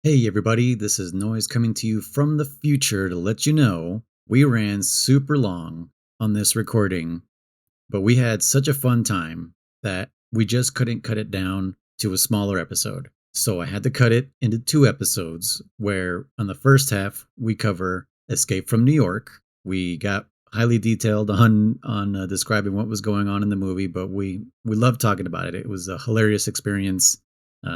Hey everybody, this is Noise coming to you from the future to let you know we ran super long on this recording, but we had such a fun time that we just couldn't cut it down to a smaller episode. So I had to cut it into 2 episodes where on the first half we cover Escape from New York. We got highly detailed on describing what was going on in the movie, but we loved talking about it. It was a hilarious experience.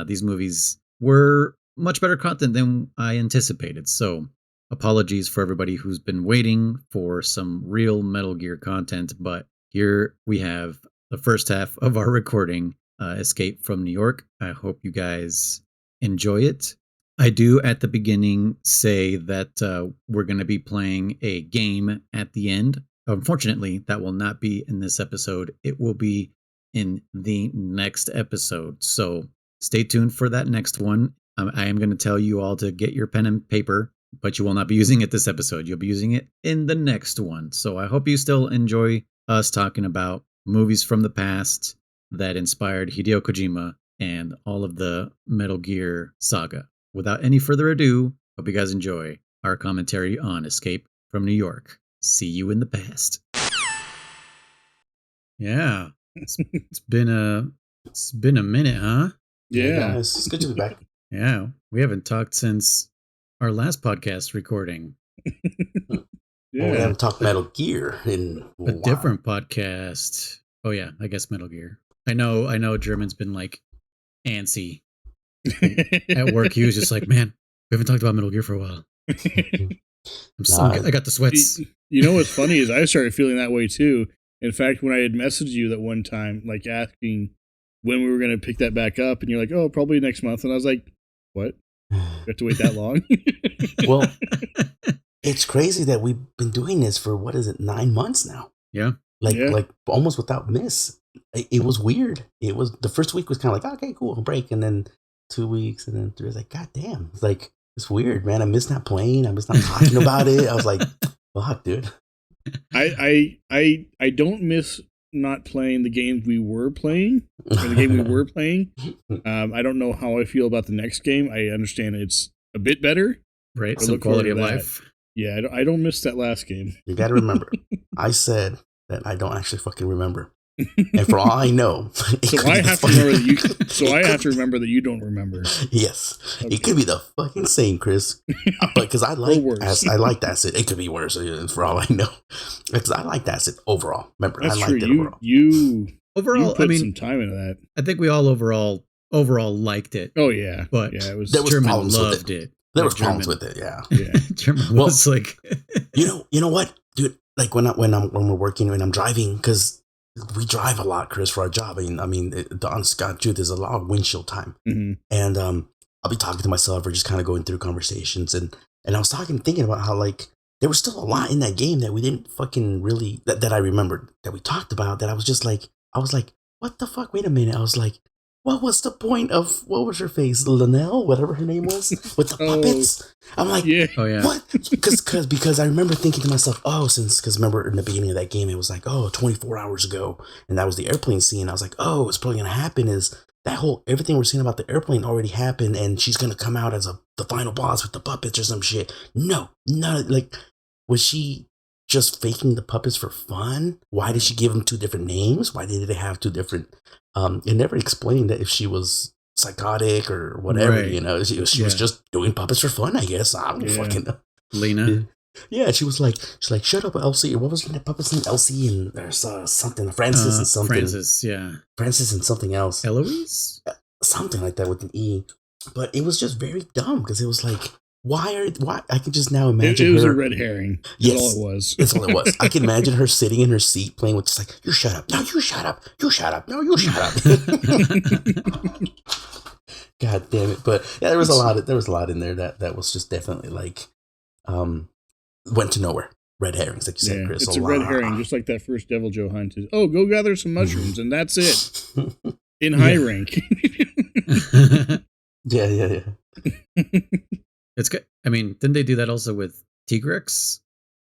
These movies were much better content than I anticipated. So apologies for everybody who's been waiting for some real Metal Gear content, but here we have the first half of our recording, Escape from New York. I hope you guys enjoy it. I do at the beginning say that we're going to be playing a game at the end. Unfortunately, that will not be in this episode. It will be in the next episode. So stay tuned for that next one. I am going to tell you all to get your pen and paper, but you will not be using it this episode. You'll be using it in the next one. So I hope you still enjoy us talking about movies from the past that inspired Hideo Kojima and all of the Metal Gear saga. Without any further ado, hope you guys enjoy our commentary on Escape from New York. See you in the past. Yeah, it's been a minute, huh? Yeah, it's good to be back. Yeah, we haven't talked since our last podcast recording. Yeah, we haven't talked Metal Gear in a different podcast. Oh yeah, I guess Metal Gear. I know. German's been like antsy at work. He was just like, "Man, we haven't talked about Metal Gear for a while." I got the sweats. You know what's funny is I started feeling that way too. In fact, when I had messaged you that one time, like asking when we were going to pick that back up, and you're like, "Oh, probably next month," and I was like, "What? You have to wait that long?" Well, it's crazy that we've been doing this for 9 months now. Yeah, like almost without miss. It was weird. It was the first week was kind of like, okay, cool, break, and then 2 weeks, and then 3. It's like, God damn, it's weird, man. I miss not playing. I miss not talking about it. I was like, fuck, dude. I don't miss not playing the games we were playing, or the game we were playing. I don't know how I feel about the next game. I understand it's a bit better, right? Some quality of life. Yeah, I don't miss that last game. You got to remember, I said that I don't actually fucking remember, and for all I know, I have to remember that you don't remember. Yes, okay. It could be the fucking same, Chris, but because I like acid. It could be worse for all I know, because I liked acid overall. Remember, that's I liked true. It overall. You put I mean, some time into that. I think we all overall liked it. Oh yeah, but yeah, German loved it. There was problems with it. Yeah. German was like, you know what, dude? Like when we're working and I'm driving, because we drive a lot, Chris, for our job. I mean, the honest God truth is a lot of windshield time, and I'll be talking to myself or just kind of going through conversations, and I was thinking about how like there was still a lot in that game that we didn't fucking really that I remembered that we talked about, that I was like, what the fuck? Wait a minute. I was like, what was the point of, what was her face? Linnell, whatever her name was, with the puppets. I'm like, what? Because I remember thinking to myself, because remember in the beginning of that game, it was like, 24 hours ago. And that was the airplane scene. I was like, what's probably going to happen is everything we're seeing about the airplane already happened. And she's going to come out as the final boss with the puppets or some shit. No, like, was she just faking the puppets for fun? Why did she give them 2 different names? Why did they have 2 different? It never explained that if she was psychotic or whatever. Right. She was just doing puppets for fun, I guess. I don't fucking know. Lena. Yeah, she's like, shut up, Elsie. Or what was the puppet's name? Elsie, and there's something, Francis and something. Francis and something else. Eloise? Something like that with an E. But it was just very dumb, because it was like, why I can just now imagine it was her. A red herring. Yes, that's all it was. That's all it was. I can imagine her sitting in her seat playing with just like, you shut up. No, you shut up. You shut up. No, you shut up. God damn it. But yeah, there was a lot in there that was just definitely like went to nowhere. Red herrings, like you said, Chris. It's a red herring, just like that first Devil Joe hunt is. Oh, go gather some mushrooms, and that's it. In high rank. Yeah. It's good. I mean, didn't they do that also with Tigrex?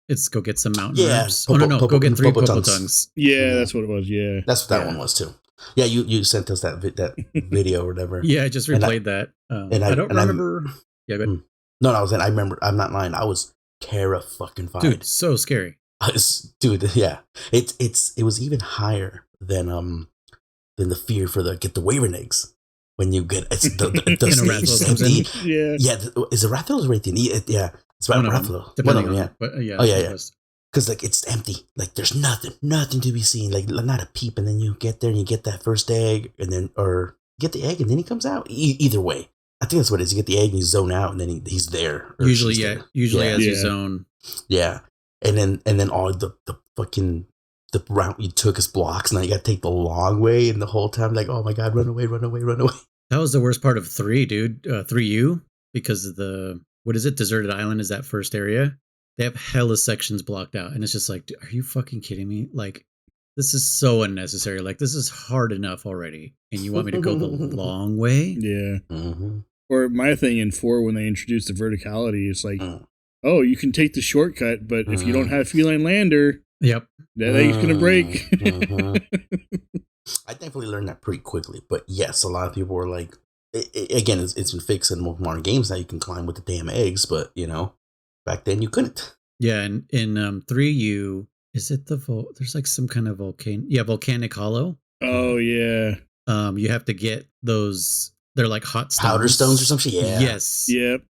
It's go get some mountain herbs. Go get 3 Popo Tongues. Yeah, that's what it was. Yeah, that's what that one was too. Yeah, you sent us that video or whatever. Yeah, I just replayed that. And I don't remember Yeah, good. No, I was saying, I remember, I'm not lying. I was terrified. Dude, so scary. Dude, yeah. It was even higher than the fear for get the Waver eggs. When you get the Rathalos comes empty. in. Yeah, is it Rathalos or Rathian? Yeah, it's Rathalos. Depending on yeah. But, yeah. Oh yeah. Because like it's empty. Like there's nothing to be seen. Like not a peep. And then you get there and you get that first egg, and then or get the egg and then he comes out. Either way, I think that's what it is. You get the egg and you zone out, and then he's there. Usually, yeah. There. Usually as you zone. Yeah, and then all the fucking. The route you took is blocks. Now you got to take the long way, and the whole time, like, oh my god, run away! That was the worst part of 3, dude. 3U, because of the what is it? Deserted Island is that first area. They have hella sections blocked out, and it's just like, are you fucking kidding me? Like, this is so unnecessary. Like, this is hard enough already, and you want me to go the long way? Yeah. Mm-hmm. Or my thing in 4 when they introduced the verticality, it's like, oh, you can take the shortcut, but if you don't have Feline Lander. Yep. That egg's going to break. I thankfully learned that pretty quickly. But yes, a lot of people were like, again, it's been fixed in modern games now. You can climb with the damn eggs, but, back then you couldn't. Yeah, and in 3U, is it there's like some kind of volcanic hollow. Oh, yeah. You have to get those, they're like hot stones. Powder stones or some shit? Yeah. Yes. Yep.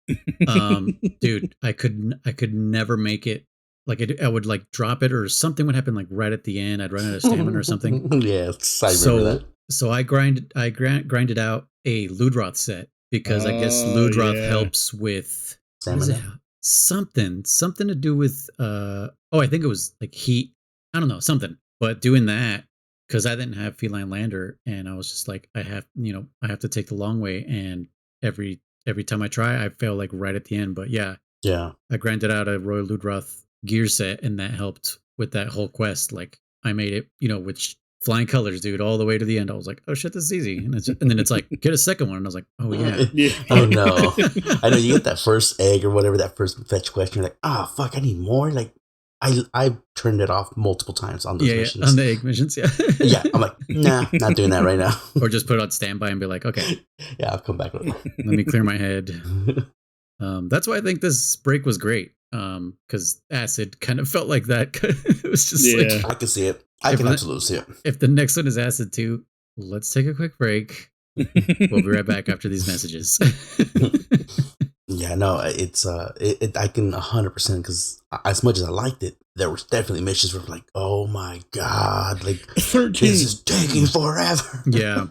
Dude, I could never make it. Like I would like drop it or something would happen like right at the end. I'd run out of stamina or something. Yes, I remember that. So I grinded out a Ludroth set because I guess Ludroth helps with something to do with I think it was like heat. I don't know, something. But doing that because I didn't have Feline Lander and I was just like I have to take the long way, and every time I try I fail like right at the end. But yeah. I grinded out a Royal Ludroth gear set, and that helped with that whole quest. Like I made it, with flying colors, dude, all the way to the end. I was like, oh shit, this is easy. And then it's like, get a second one. And I was like, oh yeah. Oh no. I know you get that first egg or whatever, that first fetch question. You're like, oh fuck, I need more. Like I turned it off multiple times on those missions. On the egg missions, yeah. Yeah, I'm like, nah, not doing that right now. Or just put it on standby and be like, okay. Yeah, I'll come back with it. Let me clear my head. That's why I think this break was great. Because Acid kind of felt like that. It was just like, I can see it. I can absolutely see it. If the next one is Acid 2, let's take a quick break. We'll be right back after these messages. Yeah, no, it's I can 100% because as much as I liked it, there was definitely missions where I'm like, oh my god, like 13. This is taking forever. Yeah.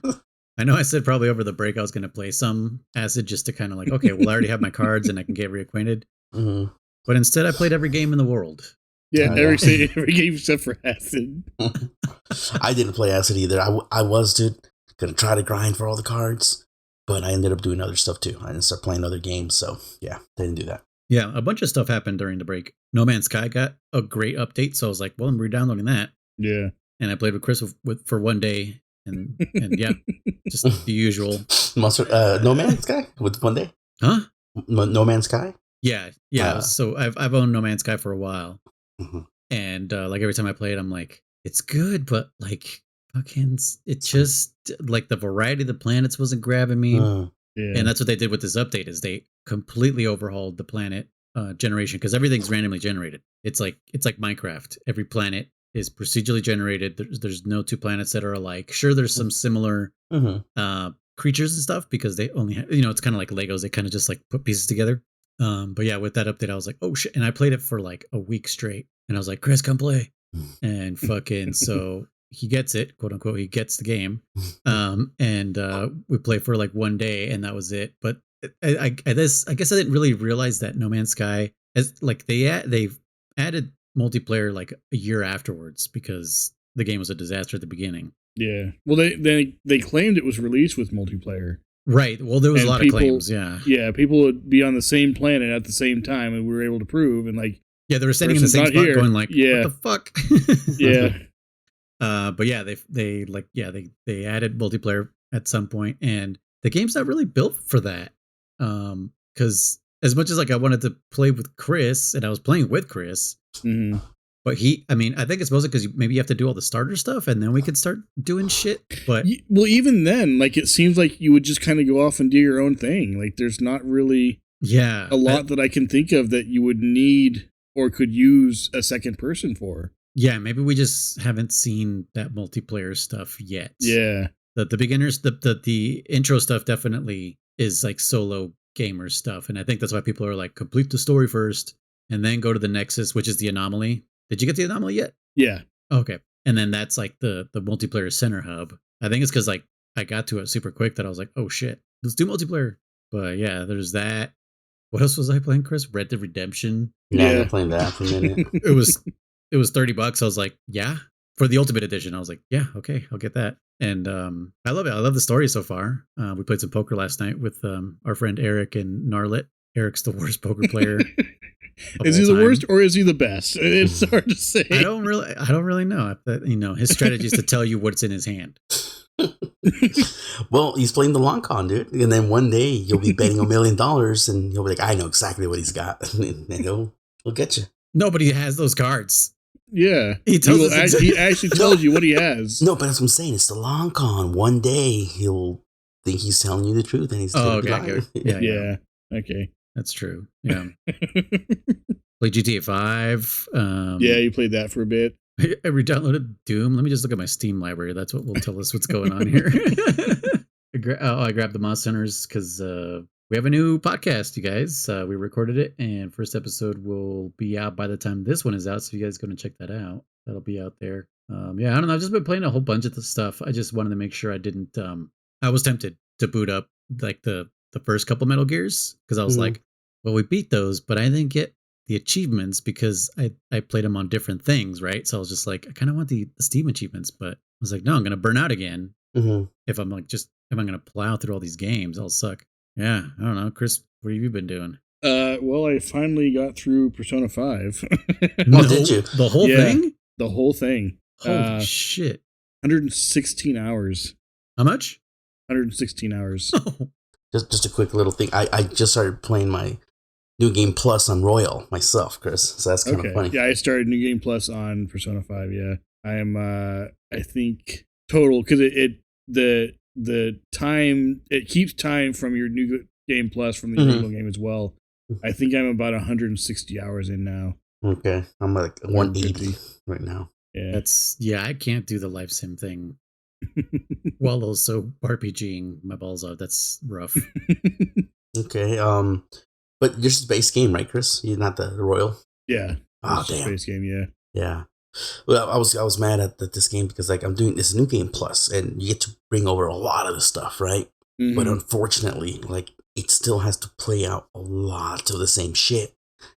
I know I said probably over the break I was going to play some Acid just to kind of like, okay, well I already have my cards and I can get reacquainted. Mm-hmm. But instead, I played every game in the world. Yeah, every game except for Acid. I didn't play Acid either. I was, dude, going to try to grind for all the cards, but I ended up doing other stuff too. I didn't start playing other games, so yeah, didn't do that. Yeah, a bunch of stuff happened during the break. No Man's Sky got a great update, so I was like, well, I'm re-downloading that. Yeah. And I played with Chris for one day, and yeah, just the usual. No Man's Sky with one day? Huh? No Man's Sky? Yeah. So I've owned No Man's Sky for a while, and like every time I play it, I'm like, it's good, but like fucking, it just like the variety of the planets wasn't grabbing me, and that's what they did with this update is they completely overhauled the planet generation because everything's randomly generated. It's like Minecraft. Every planet is procedurally generated. There's no two planets that are alike. Sure, there's some similar creatures and stuff because they only have, it's kind of like Legos. They kind of just like put pieces together. But yeah, with that update, I was like, oh shit. And I played it for like a week straight. And I was like, Chris, come play. And fucking, so he gets it, quote unquote, he gets the game. And we play for like one day and that was it. But I guess I didn't really realize that No Man's Sky, as like they've added multiplayer like a year afterwards because the game was a disaster at the beginning. Yeah. Well, they claimed it was released with multiplayer. Right. Well, there was a lot of claims. Yeah. Yeah. People would be on the same planet at the same time, and we were able to prove. And like, yeah, they were standing in the same spot, going like, "What the fuck?" Yeah. But yeah, they added multiplayer at some point, and the game's not really built for that. Because as much as like I wanted to play with Chris, and I was playing with Chris. Mm-hmm. But I think it's mostly because maybe you have to do all the starter stuff and then we could start doing shit. But well, even then, like it seems like you would just kind of go off and do your own thing. Like there's not really. Yeah. a lot that I can think of that you would need or could use a second person for. Yeah, maybe we just haven't seen that multiplayer stuff yet. Yeah. The beginners, the intro stuff definitely is like solo gamer stuff. And I think that's why people are like, complete the story first and then go to the Nexus, which is the anomaly. Did you get the anomaly yet? Yeah. Okay. And then that's like the multiplayer center hub. I think it's because like I got to it super quick that I was like, oh shit, let's do multiplayer. But yeah, there's that. What else was I playing, Chris? Red Dead Redemption. Yeah, I've been playing that for a minute. It was $30. I was like, yeah. For the Ultimate Edition, I was like, yeah, okay, I'll get that. And I love it. I love the story so far. We played some poker last night with our friend Eric and Narlet. Eric's the worst poker player. Is he the worst or is he the best? It's hard to say. I don't really know. His strategy is to tell you what's in his hand. Well, he's playing the long con, dude. And then one day you'll be betting $1 million and he'll be like, I know exactly what he's got. And he'll get you. Nobody has those cards. Yeah. He actually tells you what he has. No, but that's what I'm saying. It's the long con. One day he'll think he's telling you the truth and he's okay. Yeah. Okay. That's true. Yeah. Play GTA 5. Yeah, you played that for a bit. I re-downloaded Doom. Let me just look at my Steam library. That's what will tell us what's going on here. I grabbed the Moss Centers because we have a new podcast, you guys. We recorded it, and first episode will be out by the time this one is out. So you guys go and check that out. That'll be out there. Yeah, I don't know. I've just been playing a whole bunch of the stuff. I just wanted to make sure I didn't. I was tempted to boot up like the first couple Metal Gears because I was like, well, we beat those, but I didn't get the achievements because I played them on different things, right? So I was just like, I kind of want the Steam achievements, but I was like, no, I'm gonna burn out again. If I'm like, if I'm gonna plow through all these games, I'll suck. Yeah, I don't know, Chris. What have you been doing? Well, I finally got through Persona 5. No, did you? The whole thing? The whole thing. Holy shit! 116 hours. How much? 116 hours. Just a quick little thing. I just started playing my New Game Plus on Royal myself, Chris. So that's kind of funny. Yeah, I started New Game Plus on Persona 5. Yeah, I am. I think total because the time it keeps time from your New Game Plus from the original game as well. I think I'm about 160 hours in now. Okay, I'm like 180 right now. Yeah, I can't do the life sim thing while also RPGing my balls off. That's rough. Okay, but you're just base game, right, Chris? You're not the Royal. Yeah. Oh, damn. Base game, yeah. Yeah. Well, I was mad at this game because like I'm doing this New Game Plus, and you get to bring over a lot of the stuff, right? But unfortunately, like it still has to play out a lot of the same shit.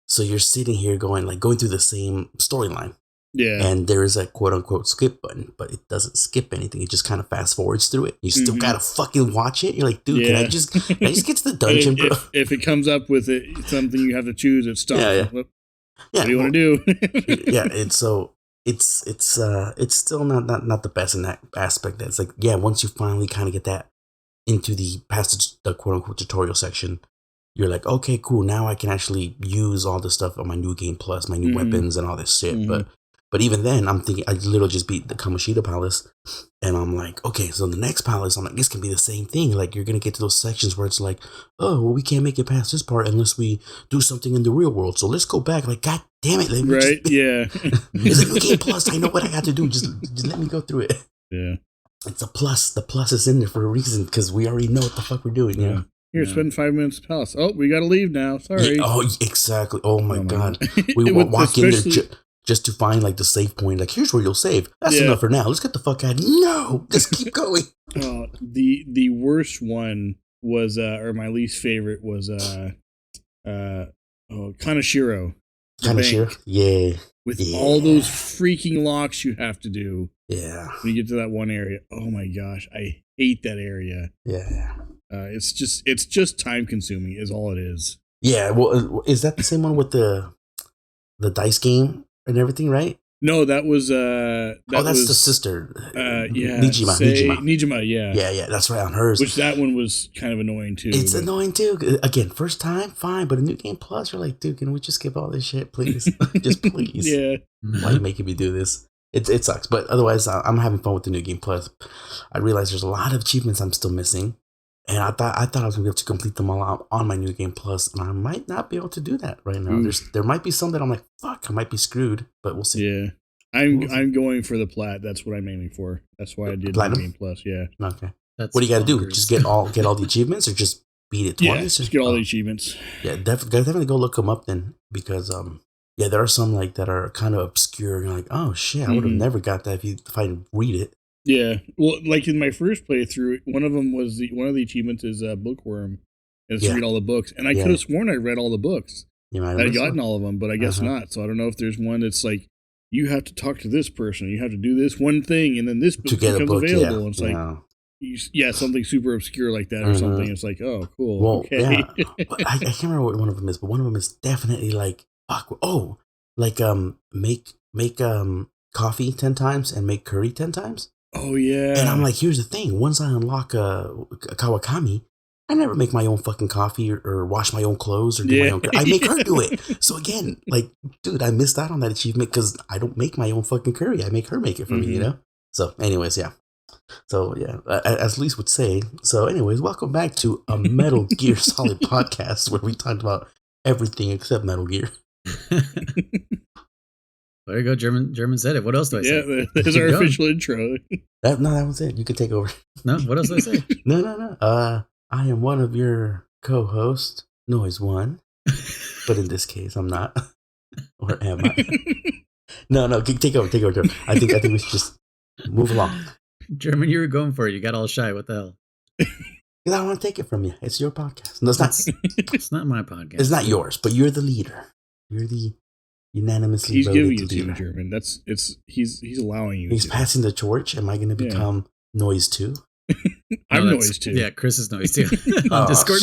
So you're sitting here going through the same storyline. Yeah. And there is a quote unquote skip button, but it doesn't skip anything. It just kind of fast forwards through it. You still gotta fucking watch it. You're like, dude, can I just get to the dungeon, bro? If it comes up with something you have to choose, it stops. Yeah. What do you want to do? Yeah, it's still not the best in that aspect. It's like, yeah, once you finally kind of get that into the past the quote unquote tutorial section, you're like, okay, cool. Now I can actually use all this stuff on my New Game Plus, my new weapons and all this shit. But even then, I'm thinking I literally just beat the Kamoshida Palace, and I'm like, okay, so the next palace, I'm like, this can be the same thing. Like, you're gonna get to those sections where it's like, oh, well, we can't make it past this part unless we do something in the real world. So let's go back. Like, god damn it, right? Yeah. It's like New Game Plus. I know what I got to do. Just let me go through it. Yeah. It's a plus. The plus is in there for a reason because we already know what the fuck we're doing. Yeah. Here, spend 5 minutes at the palace. Oh, we got to leave now. Sorry. Yeah, oh, exactly. Oh my god. We walk in there just to find like the save point. Like, here's where you'll save. That's enough for now. Let's get the fuck out. No, just keep going. The worst one was, or my least favorite was, Kaneshiro. Kaneshiro? Yeah. With all those freaking locks you have to do. Yeah. When you get to that one area. Oh my gosh. I hate that area. Yeah. It's just time consuming is all it is. Yeah. Well, is that the same one with the dice game and everything, right? No, that was that's the sister. Yeah. Nijima. Yeah. Yeah, that's right, on hers. Which that one was kind of annoying too. It's annoying too. Again, first time, fine, but a New Game Plus, you're like, dude, can we just skip all this shit, please? Just please. Yeah. Why are you making me do this? It sucks, but otherwise, I'm having fun with the New Game Plus. I realize there's a lot of achievements I'm still missing, And I thought I was gonna be able to complete them all out on my New Game Plus, and I might not be able to do that right now. There might be some that I'm like, fuck, I might be screwed, but we'll see. Yeah, I'm going for the plat. That's what I'm aiming for. That's why I did New Game Plus. Yeah. Okay. What do you got to do? Just get all the achievements, or just beat it twice? Yeah, just get all the achievements. Yeah, definitely go look them up then, because yeah, there are some like that are kind of obscure. You're like, oh shit, I would have never got that if I didn't read it. Yeah, well, like in my first playthrough, one of them was one of the achievements is bookworm, and it's read all the books, and I could have sworn I read all the books. I'd gotten all of them, but I guess not. So I don't know if there's one that's like you have to talk to this person, you have to do this one thing, and then this book becomes available. And it's like something super obscure like that or something. It's like, oh, cool. Well, okay. yeah, but I can't remember what one of them is, but one of them is definitely like, like make coffee 10 times and make curry 10 times. Oh yeah. And I'm like, here's the thing: once I unlock a Kawakami, I never make my own fucking coffee or wash my own clothes or do my own. I make her do it. So again, like, dude, I missed out on that achievement because I don't make my own fucking curry. I make her make it for me, you know. So, anyways, yeah. So yeah, as Lise would say. So, anyways, welcome back to a Metal Gear Solid podcast where we talked about everything except Metal Gear. There you go, German said it. What else do I say? Yeah, there's our official intro. That was it. You can take over. No, what else do I say? No. I am one of your co-hosts, Noise One, but in this case, I'm not. Or am I? No. Take over. I think we should just move along. German, you were going for it. You got all shy. What the hell? Because I don't want to take it from you. It's your podcast. No, it's not. It's not my podcast. It's not yours, but you're the leader. You're the unanimously he's voted giving it to leader. you, German. He's allowing you. He's passing the torch. Am I going to become Noise 2? I'm Noise 2. Yeah, Chris is Noise 2 on Discord.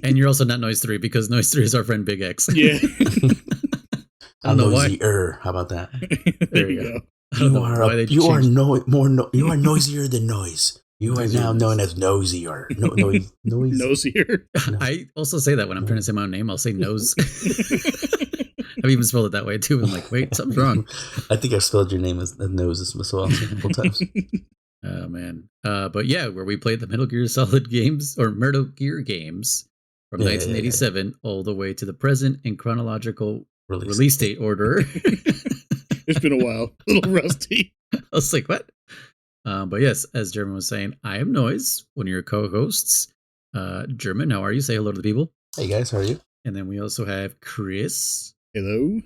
And you're also not Noise 3 because Noise 3 is our friend Big X. Yeah. I don't know why. How about that? There you go. You are noisier than Noise. You are now known as Nosier. Nosier. I also say that when I'm trying to say my own name, I'll say nose. I've even spelled it that way too. I'm like, wait, something's wrong. I think I've spelled your name as nose as well a couple times. Oh man. But yeah, where we played the Metal Gear Solid games or Metal Gear games from 1987 all the way to the present in chronological release date order. It's been a while. A little rusty. I was like, what? But yes, as German was saying, I am Noise, one of your co-hosts. German, how are you? Say hello to the people. Hey guys, how are you? And then we also have Chris. Hello.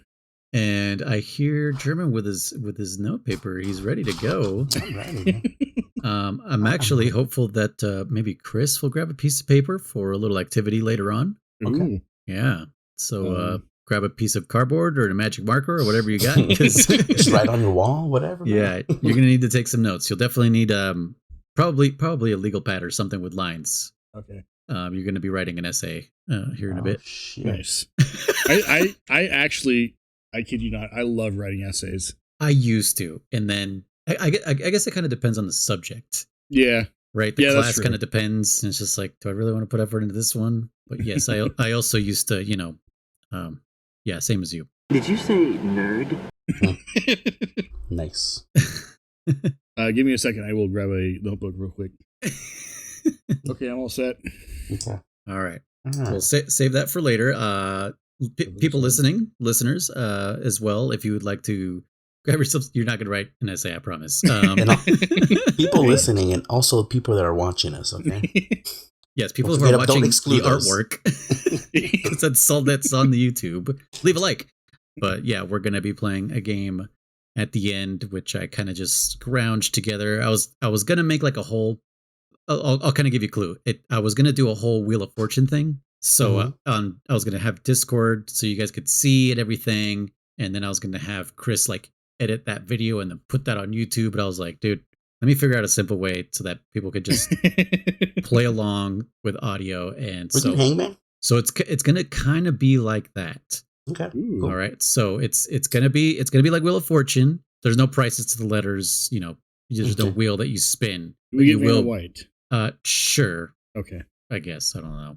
And I hear German with his notepaper. He's ready to go. I'm ready. I'm actually hopeful that maybe Chris will grab a piece of paper for a little activity later on. Okay. Yeah. So grab a piece of cardboard or a magic marker or whatever you got. Just write on your wall, whatever. Yeah, you're gonna need to take some notes. You'll definitely need probably a legal pad or something with lines. Okay. You're gonna be writing an essay here in a bit. Shit. Nice. I actually, I kid you not, I love writing essays. I used to, and then I guess it kind of depends on the subject. Yeah. Right. The class kind of depends. And it's just like, do I really want to put effort into this one? But yes, I also used to, yeah, same as you. Did you say nerd? Nice. Give me a second. I will grab a notebook real quick. Okay, I'm all set. Okay. All right. We'll save that for later. People listeners, as well, if you would like to grab yourself, you're not going to write an essay, I promise. People listening and also people that are watching us, okay? Yes, people who are watching the artwork. that's on the YouTube. Leave a like. But yeah, we're going to be playing a game at the end, which I kind of just scrounged together. I was going to make like a whole, I'll kind of give you a clue. I was going to do a whole Wheel of Fortune thing. So I was going to have Discord so you guys could see it, everything. And then I was going to have Chris like edit that video and then put that on YouTube. But I was like, dude, let me figure out a simple way so that people could just play along with audio. And Hangman? So it's going to kind of be like that. Okay. Cool. All right. So it's going to be like Wheel of Fortune. There's no prices to the letters, there's no wheel that you spin. Do we get Vanilla White? Sure. Okay. I guess. I don't know.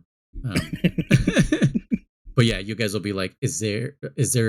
But yeah, you guys will be like, is there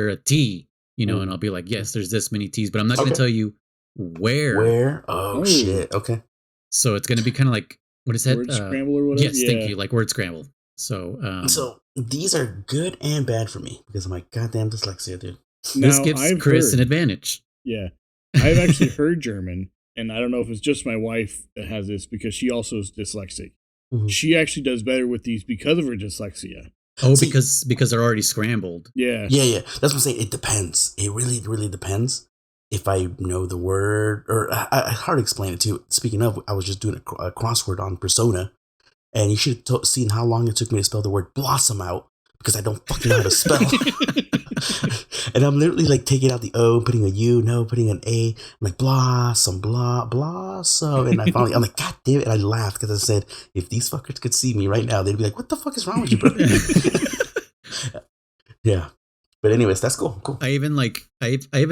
a T? And I'll be like, yes, there's this many T's, but I'm not going to tell you where. Oh shit. Okay. So it's going to be kind of like what is that? Word scramble or whatever? Yes, thank you. Like word scramble. So these are good and bad for me because of my goddamn dyslexia, dude. This gives Chris an advantage. Yeah. I've actually heard German, and I don't know if it's just my wife that has this because she also is dyslexic. Mm-hmm. She actually does better with these because of her dyslexia. Oh, because they're already scrambled. Yeah. Yeah. That's what I'm saying. It depends. It really, really depends. If I know the word, or I hard to explain it too. Speaking of, I was just doing a crossword on Persona, and you should have seen how long it took me to spell the word blossom out because I don't fucking know how to spell. And I'm literally like taking out the O, putting a U, putting an A. I'm like blossom. And I'm like, God damn it. And I laughed because I said, if these fuckers could see me right now, they'd be like, what the fuck is wrong with you, bro? Yeah. But anyways, that's cool. I even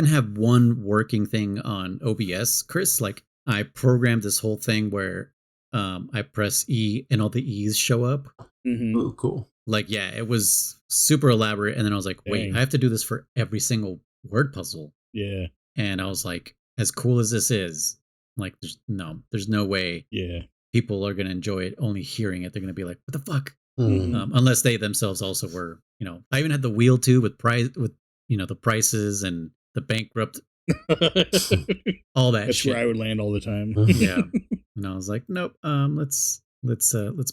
have one working thing on OBS, Chris. Like I programmed this whole thing where I press E and all the E's show up. Mm-hmm. Ooh, cool. Like, yeah, it was super elaborate. And then I was like, wait, I have to do this for every single word puzzle. Yeah. And I was like, as cool as this is, like, there's no way people are going to enjoy it only hearing it. They're going to be like, what the fuck? Mm-hmm. Unless they themselves also were, I even had the wheel too with the prices and the bankrupt, all that. That's shit. where I would land all the time. Yeah, and I was like, nope. Let's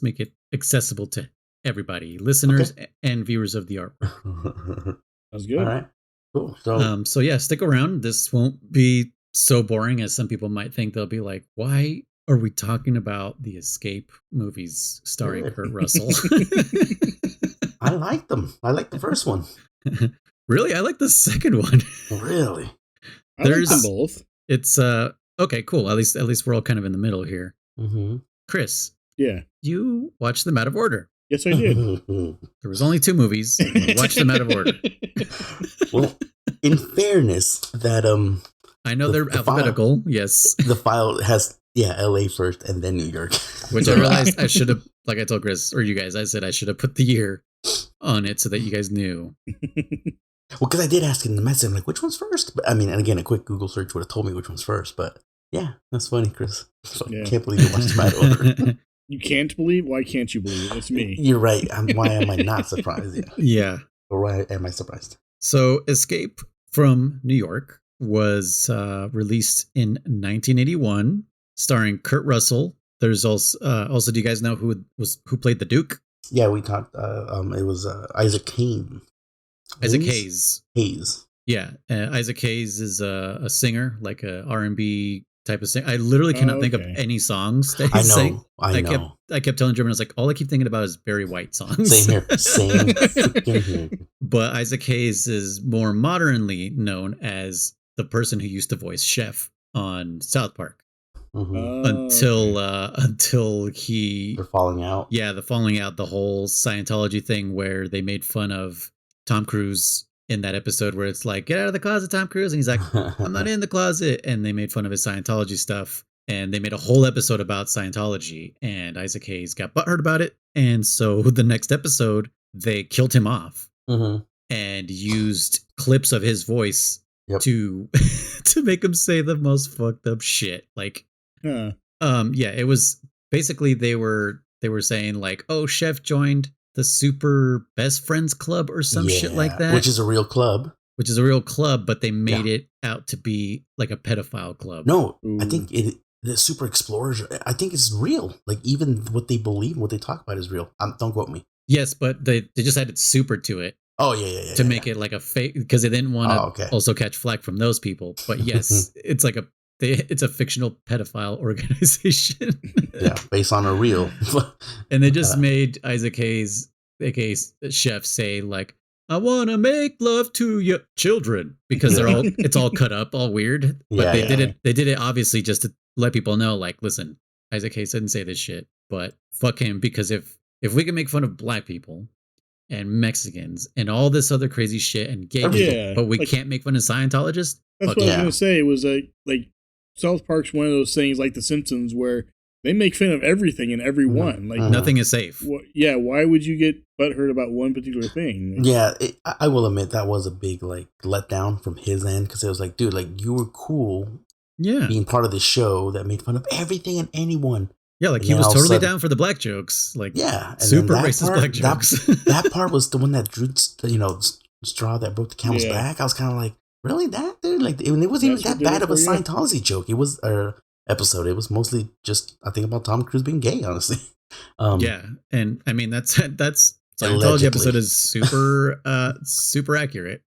make it accessible to everybody, listeners and viewers of the artwork. That's good. All right, cool. So yeah, stick around. This won't be so boring as some people might think. They'll be like, why are we talking about the Escape movies starring Kurt Russell? I like them. I like the first one. Really? I like the second one. Really? I like them both. It's okay, cool. At least we're all kind of in the middle here. Mm-hmm. Chris. Yeah. You watched them out of order. Yes, I did. There was only 2 movies. Watch them out of order. Well, in fairness, that I know they're alphabetical. Yes. The file has LA first and then New York. Which I realized I should have, like I told Chris or you guys, I said I should have put the year on it so that you guys knew. Well, because I did ask in the message, I'm like, which one's first? But I mean, and again, a quick Google search would have told me which one's first. But yeah, that's funny, Chris. I can't believe you watched them out of order. You can't believe? Why can't you believe? It's me. You're right. Why am I not surprised? Yeah. Or why am I surprised? So Escape from New York was released in 1981, starring Kurt Russell. There's also, do you guys know who played the Duke? Yeah, we talked. It was Isaac Hayes. Isaac Hayes. Hayes. Yeah, Isaac Hayes is a singer, like a R&B type of singer. I literally cannot think of any songs that he sang. I know. I kept telling German, I was like, all I keep thinking about is Barry White songs. Same here. Same freaking here. But Isaac Hayes is more modernly known as the person who used to voice Chef on South Park. Mm-hmm. Until they're falling out. Yeah, the falling out, the whole Scientology thing where they made fun of Tom Cruise in that episode where it's like, get out of the closet, Tom Cruise. And he's like, I'm not in the closet. And they made fun of his Scientology stuff. And they made a whole episode about Scientology. And Isaac Hayes got butthurt about it. And so the next episode, they killed him off and used clips of his voice to make him say the most fucked up shit. Like, it was basically they were saying like, oh, Chef joined the Super Best Friends Club or some shit like that. Which is a real club. But they made it out to be like a pedophile club. No, I think the Super Explorers, I think it's real. Like even what they believe, what they talk about is real. Don't quote me. Yes, but they just added super to it. Oh, yeah. To make it like a fake, because they didn't want to also catch flack from those people. But yes, it's like it's a fictional pedophile organization. Yeah, based on a real. And they just made Isaac Hayes, aka Chef, say like, I want to make love to your children, because it's all cut up, all weird. But they did it obviously just to let people know, like, listen, Isaac Hayes didn't say this shit, but fuck him, because if we can make fun of black people and Mexicans and all this other crazy shit and gay people, but we can't make fun of Scientologists. That's what I was going to say. It was like South Park's one of those things like The Simpsons where they make fun of everything and everyone. Like nothing is safe. Why would you get butthurt about one particular thing? Like, I will admit that was a big like letdown from his end, because it was like, dude, like you were cool, being part of the show that made fun of everything and anyone, Yeah, like And he then was all of a totally sudden- down for the black jokes. Like Yeah, and super then that racist part, black jokes. that part was the one that drew, straw that broke the camel's Yeah. back. I was kind of like, really, that dude? Like, it wasn't even That's what that did bad it of a for you? Scientology joke. It was episode. It was mostly just I think about Tom Cruise being gay, honestly. Yeah, and I mean that's Scientology Allegedly. episode is super super accurate.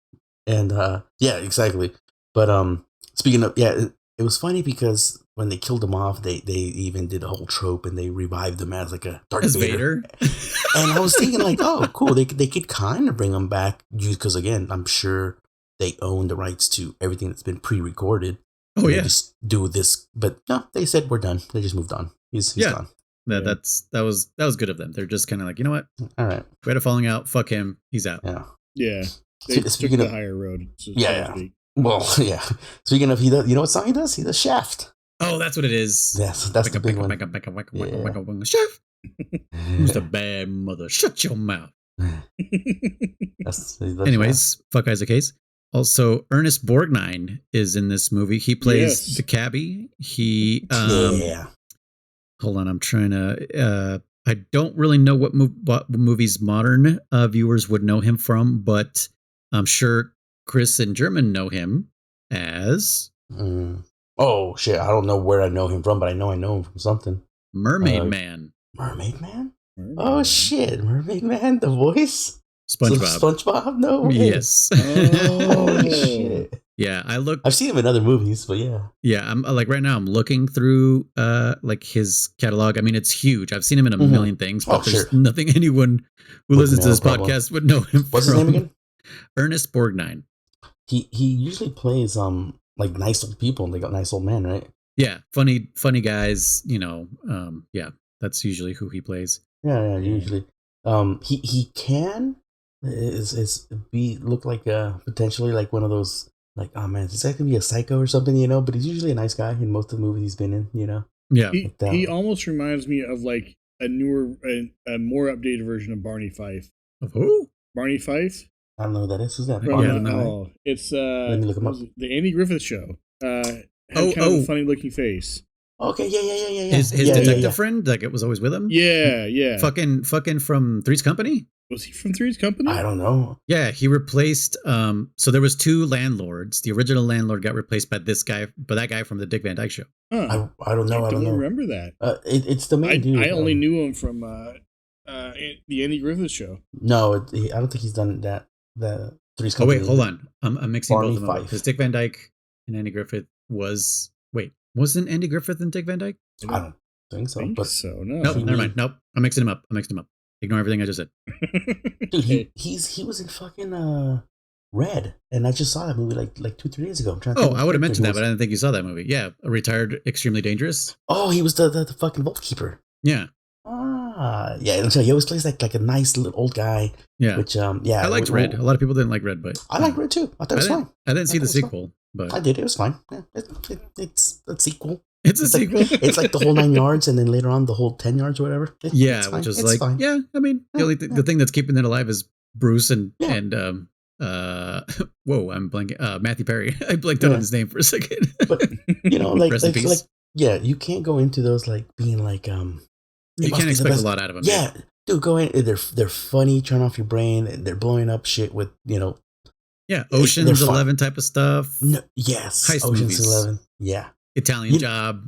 And yeah, exactly. But speaking of, yeah, it was funny because when they killed him off, they even did a whole trope and they revived him as like a Darth As Vader. Vader. And I was thinking like, oh, cool. They could kind of bring him back because again, I'm sure they own the rights to everything that's been pre-recorded. Oh They yeah, just do this, but no, they said we're done. They just moved on. He's Yeah. gone. that was good of them. They're just kind of like, you know what, All right. we had a falling out. Fuck him. He's out. Yeah. Yeah. They took Speaking the of, higher road. So Yeah, to speak. well, yeah. Speaking of, he does. You know what song he does? He does Shaft. Oh, that's what it is. Yes, that's the big one. Yeah. Chef, who's the bad mother? Shut your mouth. That's Anyways, fuck Isaac Hayes. Also, Ernest Borgnine is in this movie. He plays Yes. the cabbie. He yeah. hold on, I'm trying to I don't really know what movies modern viewers would know him from, but I'm sure Chris and German know him as Oh shit! I don't know where I know him from, but I know him from something. Mermaid Man. Mermaid Man. Oh shit! Mermaid Man, the voice. SpongeBob. SpongeBob. No way. Yes. Holy shit! Yeah, I've seen him in other movies, but yeah. Yeah, I'm like right now I'm looking through like his catalog. I mean, it's huge. I've seen him in a million things, but there's nothing anyone who listens to this podcast would know him What's from. his name again? Ernest Borgnine. He usually plays like nice old people and they got nice old men, right? Yeah, funny guys, yeah, that's usually who he plays. Yeah, usually. He can look like potentially like one of those like, oh man, is that gonna be a psycho or something, but he's usually a nice guy in most of the movies he's been in, Yeah. He almost reminds me of like a newer, a more updated version of Barney Fife. Of who? Barney Fife? I don't know who that is. Who's that? Yeah, I don't know. It's Let me look him up. the Andy Griffith Show. Had kind of a funny looking face. Okay, yeah. His detective friend, like it was always with him. Yeah. Fucking from Three's Company. Was he from Three's Company? I don't know. Yeah, he replaced. So there was two landlords. The original landlord got replaced by that guy from the Dick Van Dyke Show. Huh. I don't know. I don't remember that. It's the main dude. I only knew him from the Andy Griffith Show. No, I don't think he's done that. The Three's Company. Oh wait, hold on. I'm mixing Barney both of them up. Fife. Because Dick Van Dyke and Andy Griffith wasn't Andy Griffith and Dick Van Dyke? I don't think so. But so no. Nope, never mind. Nope, I'm mixing them up. Ignore everything I just said. dude, he was in fucking Red, and I just saw that movie like 2-3 days ago. I'm trying to think I would have what mentioned that, character but I didn't think you saw that movie. Yeah, a retired, extremely dangerous. Oh, he was the fucking vault keeper. Yeah. Yeah. So he always plays like a nice little old guy. Yeah. Which I liked Red. A lot of people didn't like Red, but I like Red too. I thought it was fine. I didn't see the thought it was sequel, but I did. It was fine. Yeah, it's a sequel. it's a sequel. It's like the whole 9 yards, and then later on the whole 10 yards or whatever. Yeah, which is like, fine. yeah. I mean, the only the thing that's keeping it alive is Bruce and whoa, I'm blanking. Matthew Perry. I blanked out on his name for a second. But Rest in peace. yeah, you can't go into those like being like you can't expect a lot out of them. Yeah, dude, go in. They're funny. Turn off your brain. And they're blowing up shit with Yeah, Ocean's 11 type of stuff. No, yes, Heist Ocean's movies. 11. Yeah, Italian Job.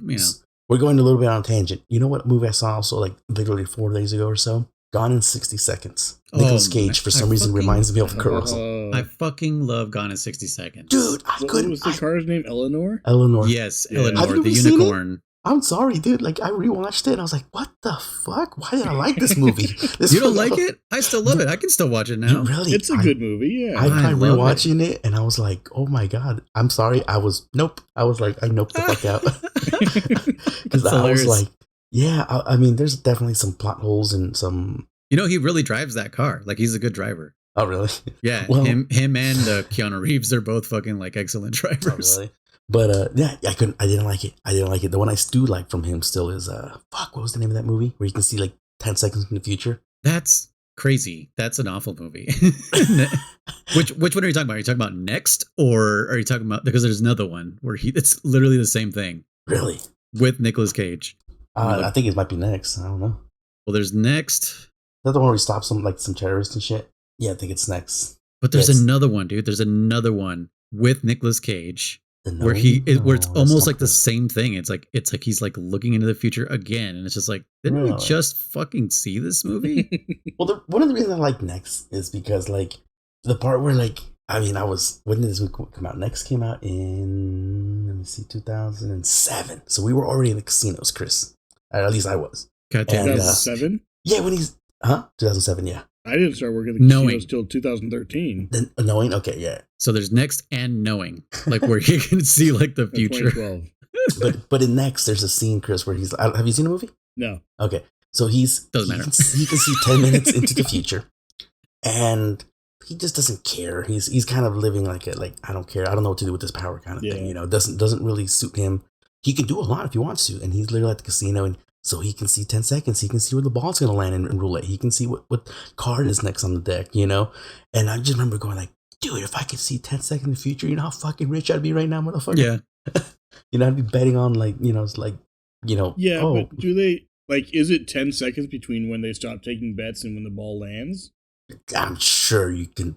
We're going a little bit on a tangent. You know what movie I saw also like literally 4 days ago or so? Gone in 60 Seconds. Nicolas Cage for some reason reminds me of Kurt Russell. I fucking love Gone in 60 Seconds. Dude, I What couldn't. was the car's name? Eleanor? Eleanor. Yes, Yeah. Eleanor, Have you the seen it? unicorn. I'm sorry, dude. Like, I rewatched it and I was like, what the fuck? Why did I like this movie? You don't like it? I still love it. I can still watch it now. Really? It's a good movie, yeah. I tried love rewatching it and I was like, oh my God. I'm sorry. I was like, I noped the fuck out. Because I was like, yeah, I mean, there's definitely some plot holes and some. He really drives that car. Like, he's a good driver. Oh, really? Yeah, Well, him and Keanu Reeves are both fucking like excellent drivers. Oh, really? But yeah, I didn't like it. The one I do like from him still is what was the name of that movie where you can see like 10 seconds in the future? That's crazy. That's an awful movie. Which one are you talking about? Are you talking about Next, or are you talking about, because there's another one where it's literally the same thing Really? with Nicolas Cage. I think it might be next. I don't know. Well, there's next. Is that the one where he stops some terrorists and shit? Yeah, I think it's next. But there's another one, dude. There's another one with Nicolas Cage where it's almost like the same thing. It's like he's like looking into the future again, and it's just like, didn't we just fucking see this movie? Well, one of the reasons I like Next is because like the part where like when did this movie come out? Next came out in 2007. So we were already in the casinos, Chris. At least I was. Goddamn. 2007? Yeah, when he's 2007. Yeah. I didn't start working at the casinos till 2013. Then Knowing, okay, yeah. So there's Next and Knowing, like where you can see like the future. 2012. but in Next, there's a scene, Chris, where he's. Have you seen the movie? No. Okay, so doesn't matter. He can see 10 minutes into the future, and he just doesn't care. He's kind of living like I don't care. I don't know what to do with this power kind of thing. You know, doesn't really suit him. He can do a lot if he wants to, and he's literally at the casino and. So he can see 10 seconds. He can see where the ball's going to land in roulette. He can see what card is next on the deck, you know? And I just remember going like, dude, if I could see 10 seconds in the future, you know how fucking rich I'd be right now, motherfucker? Yeah. You know, I'd be betting on like, you know, it's like, you know. Yeah, but do they, like, is it 10 seconds between when they stop taking bets and when the ball lands? I'm sure you can.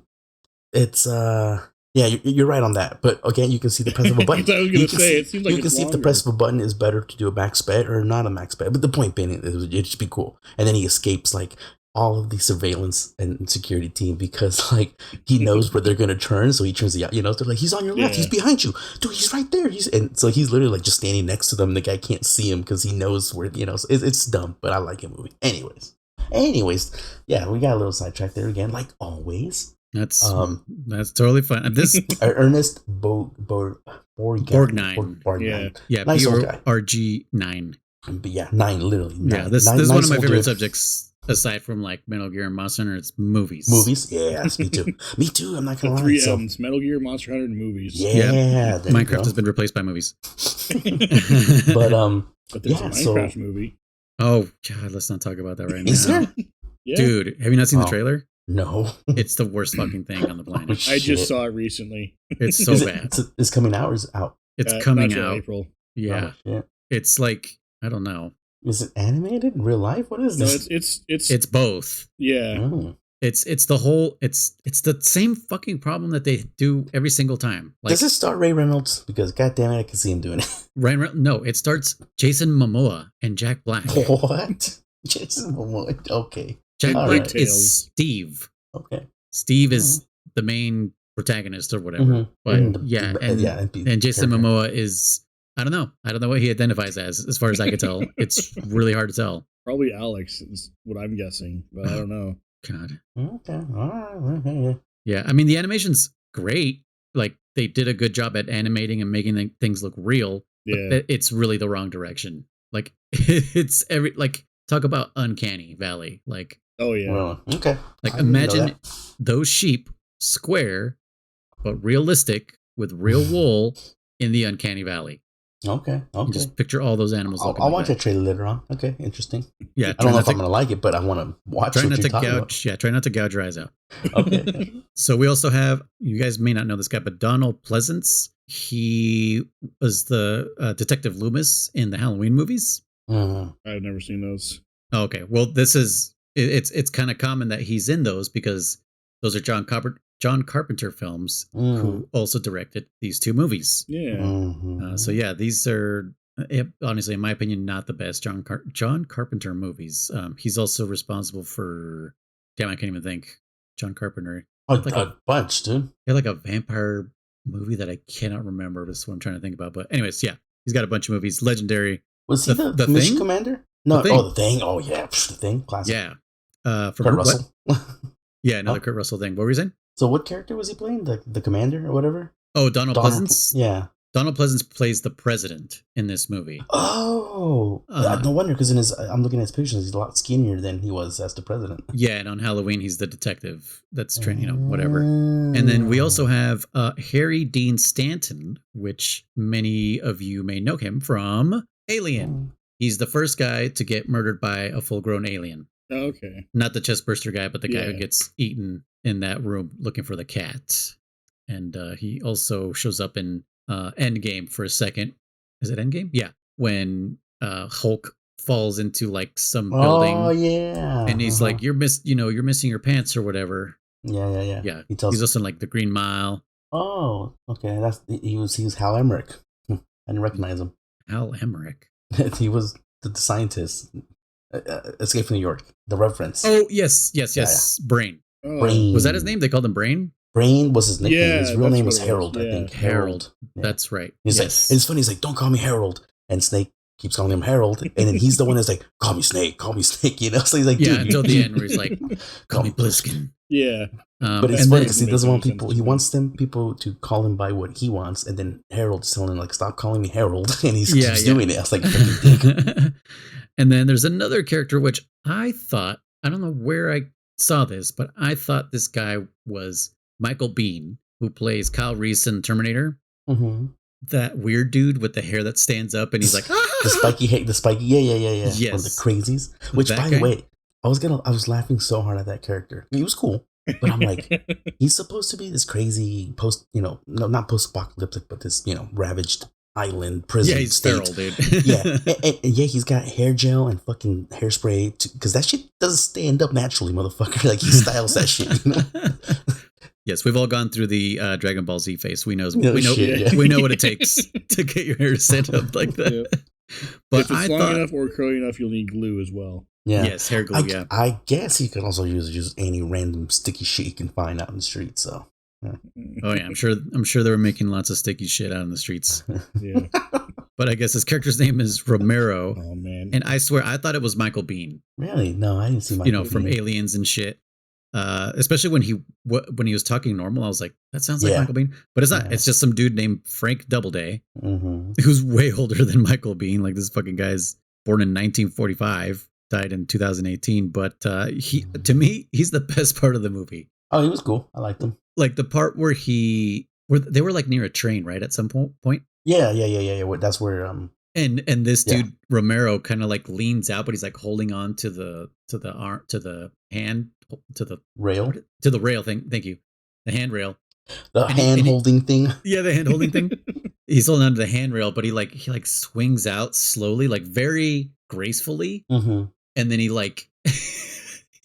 It's, yeah, you're right on that. But again, you can see the press of a button. I was going to say, it seems like you can see if the press of a button is better to do a max bet or not a max bet. But the point being, it should be cool. And then he escapes like all of the surveillance and security team because like he knows where they're going to turn. So he turns they're like, he's on your left. He's behind you. Dude, he's right there. And so he's literally like just standing next to them. The guy can't see him because he knows where, you know, so it's dumb, but I like a movie. Anyways, yeah, we got a little sidetracked there again, like always. That's totally fine. This Ernest Borgnine. Yeah, nice BRG9. But yeah, 9 literally. 9. Yeah, this is one of my favorite subjects aside from like Metal Gear and Monster Hunter. It's movies. Yes, me too. Me too. I'm not gonna lie. 3 M's: Metal Gear, Monster Hunter, and movies. Yeah. Minecraft has been replaced by movies. but there's a Minecraft movie. Oh God, let's not talk about that right now. Is there? Yeah. Dude, have you not seen the trailer? No. It's the worst fucking thing on the planet. I just saw it recently. It's so bad. It's coming out or is it out? It's coming out. April. Yeah. Oh, it's like, I don't know. Is it animated in real life? What is this? No, it's both. Yeah. Oh. It's the same fucking problem that they do every single time. Like, does it start Ray Reynolds? Because goddamn it, I can see him doing it. No, it starts Jason Momoa and Jack Black. What? Jason Momoa. Okay. Jack Black is Steve. Okay. Steve is the main protagonist or whatever. But and Jason Momoa is, I don't know what he identifies as far as I can tell. It's really hard to tell. Probably Alex is what I'm guessing, but I don't know. God. Okay. All right. Yeah, I mean the animation's great. Like they did a good job at animating and making things look real. Yeah. But it's really the wrong direction. Like it's talk about uncanny valley. Like, oh yeah. Well, okay. Like imagine those sheep square but realistic with real wool in the uncanny valley. Okay. You just picture all those animals. I'll watch that trailer later on. Okay, interesting. Yeah, I don't know if I'm going to like it, but I want to watch. Try not to gouge. Yeah, try not to gouge your eyes out. Okay. So we also have. You guys may not know this guy, but Donald Pleasance. He was the Detective Loomis in the Halloween movies. I've never seen those. Okay, well, this is it's kind of common that he's in those because those are John Carpenter films who also directed these 2 movies. Yeah. So yeah, these are honestly, in my opinion, not the best John Carpenter movies. He's also responsible for I can't even think. John Carpenter. A bunch, dude. Yeah, like a vampire movie that I cannot remember. That's what I'm trying to think about. But anyways, yeah, he's got a bunch of movies. Legendary. Was he the Mission Thing? Commander? No, The Thing. Oh yeah, The Thing. Classic. Yeah. Kurt Russell. Yeah, another Kurt Russell thing. What were you saying? So what character was he playing? The commander or whatever? Oh, Donald Pleasance? Yeah. Donald Pleasance plays the president in this movie. Oh, no wonder, because I'm looking at his pictures. He's a lot skinnier than he was as the president. Yeah, and on Halloween he's the detective that's training, whatever. And then we also have Harry Dean Stanton, which many of you may know him from Alien. He's the first guy to get murdered by a full-grown alien. Oh, okay. Not the chestburster guy, but the guy who gets eaten in that room looking for the cat. And he also shows up in Endgame for a second. Is it Endgame? Yeah. When Hulk falls into like some building. Oh yeah. And he's like, you're missing your pants or whatever. Yeah. Yeah. He tells he's also in like the Green Mile. Oh, okay. He was Hal Emmerich. I didn't recognize him. Hal Emmerich. He was the scientist. Escape from New York. The reference. Oh yes. Yeah. Brain. Oh. Brain. Was that his name? They called him Brain? Brain was his nickname. Yeah, his real that's name what was it was. Harold, I Yeah. think. Harold. Yeah. That's right. He's like, it's funny. He's like, don't call me Harold. And Snake keeps calling him Harold. And then he's the one that's like, call me Snake. You know? So he's like, dude. Until the end where he's like, call me Bliskin. Yeah. But it's and funny then- because he doesn't want people. He wants people to call him by what he wants, and then Harold's telling him like, "Stop calling me Harold," and he keeps doing it. I was like, and then there's another character which I thought, I don't know where I saw this, but I thought this guy was Michael Biehn, who plays Kyle Reese in Terminator. mm-hmm. That weird dude with the hair that stands up, and he's like, the spiky, yeah. Yes, One of the crazies. Which, That by guy. the way, I was laughing so hard at that character. He was cool, but I'm like, he's supposed to be this crazy not post-apocalyptic, but this ravaged island prison. Yeah, he's state. feral, dude. Yeah, and yeah, he's got hair gel and fucking hairspray because that shit doesn't stand up naturally, motherfucker. Like he styles that shit. You know? Yes, we've all gone through the Dragon Ball Z phase. We know shit, yeah. we know what it takes to get your hair to stand up like that. Yep. But if it's long enough or curly enough, you'll need glue as well. Yeah. Yes, hair glue. Yeah. I guess he could also use any random sticky shit he can find out in the street. So. Yeah. Oh yeah, I'm sure they were making lots of sticky shit out in the streets. Yeah. But I guess his character's name is Romero, Oh man. and I swear I thought it was Michael Biehn. Really? No, I didn't see my. From Aliens and shit. Especially when he was talking normal, I was like, that sounds like Michael Biehn, but it's not. Yeah. It's just some dude named Frank Doubleday, Mm-hmm. who's way older than Michael Biehn. Like this fucking guy's born in 1945, died in 2018. But to me, he's the best part of the movie. Oh, he was cool. I liked him. Like the part where they were like near a train, right? At some point. Yeah. That's where And this dude Romero kind of like leans out, but he's like holding on to the arm, to the hand, to the rail, to the rail thing. Thank you, the handrail. the hand holding thing. Yeah, the hand holding thing. He's holding onto the handrail, but he swings out slowly, like very gracefully, Mm-hmm. and then he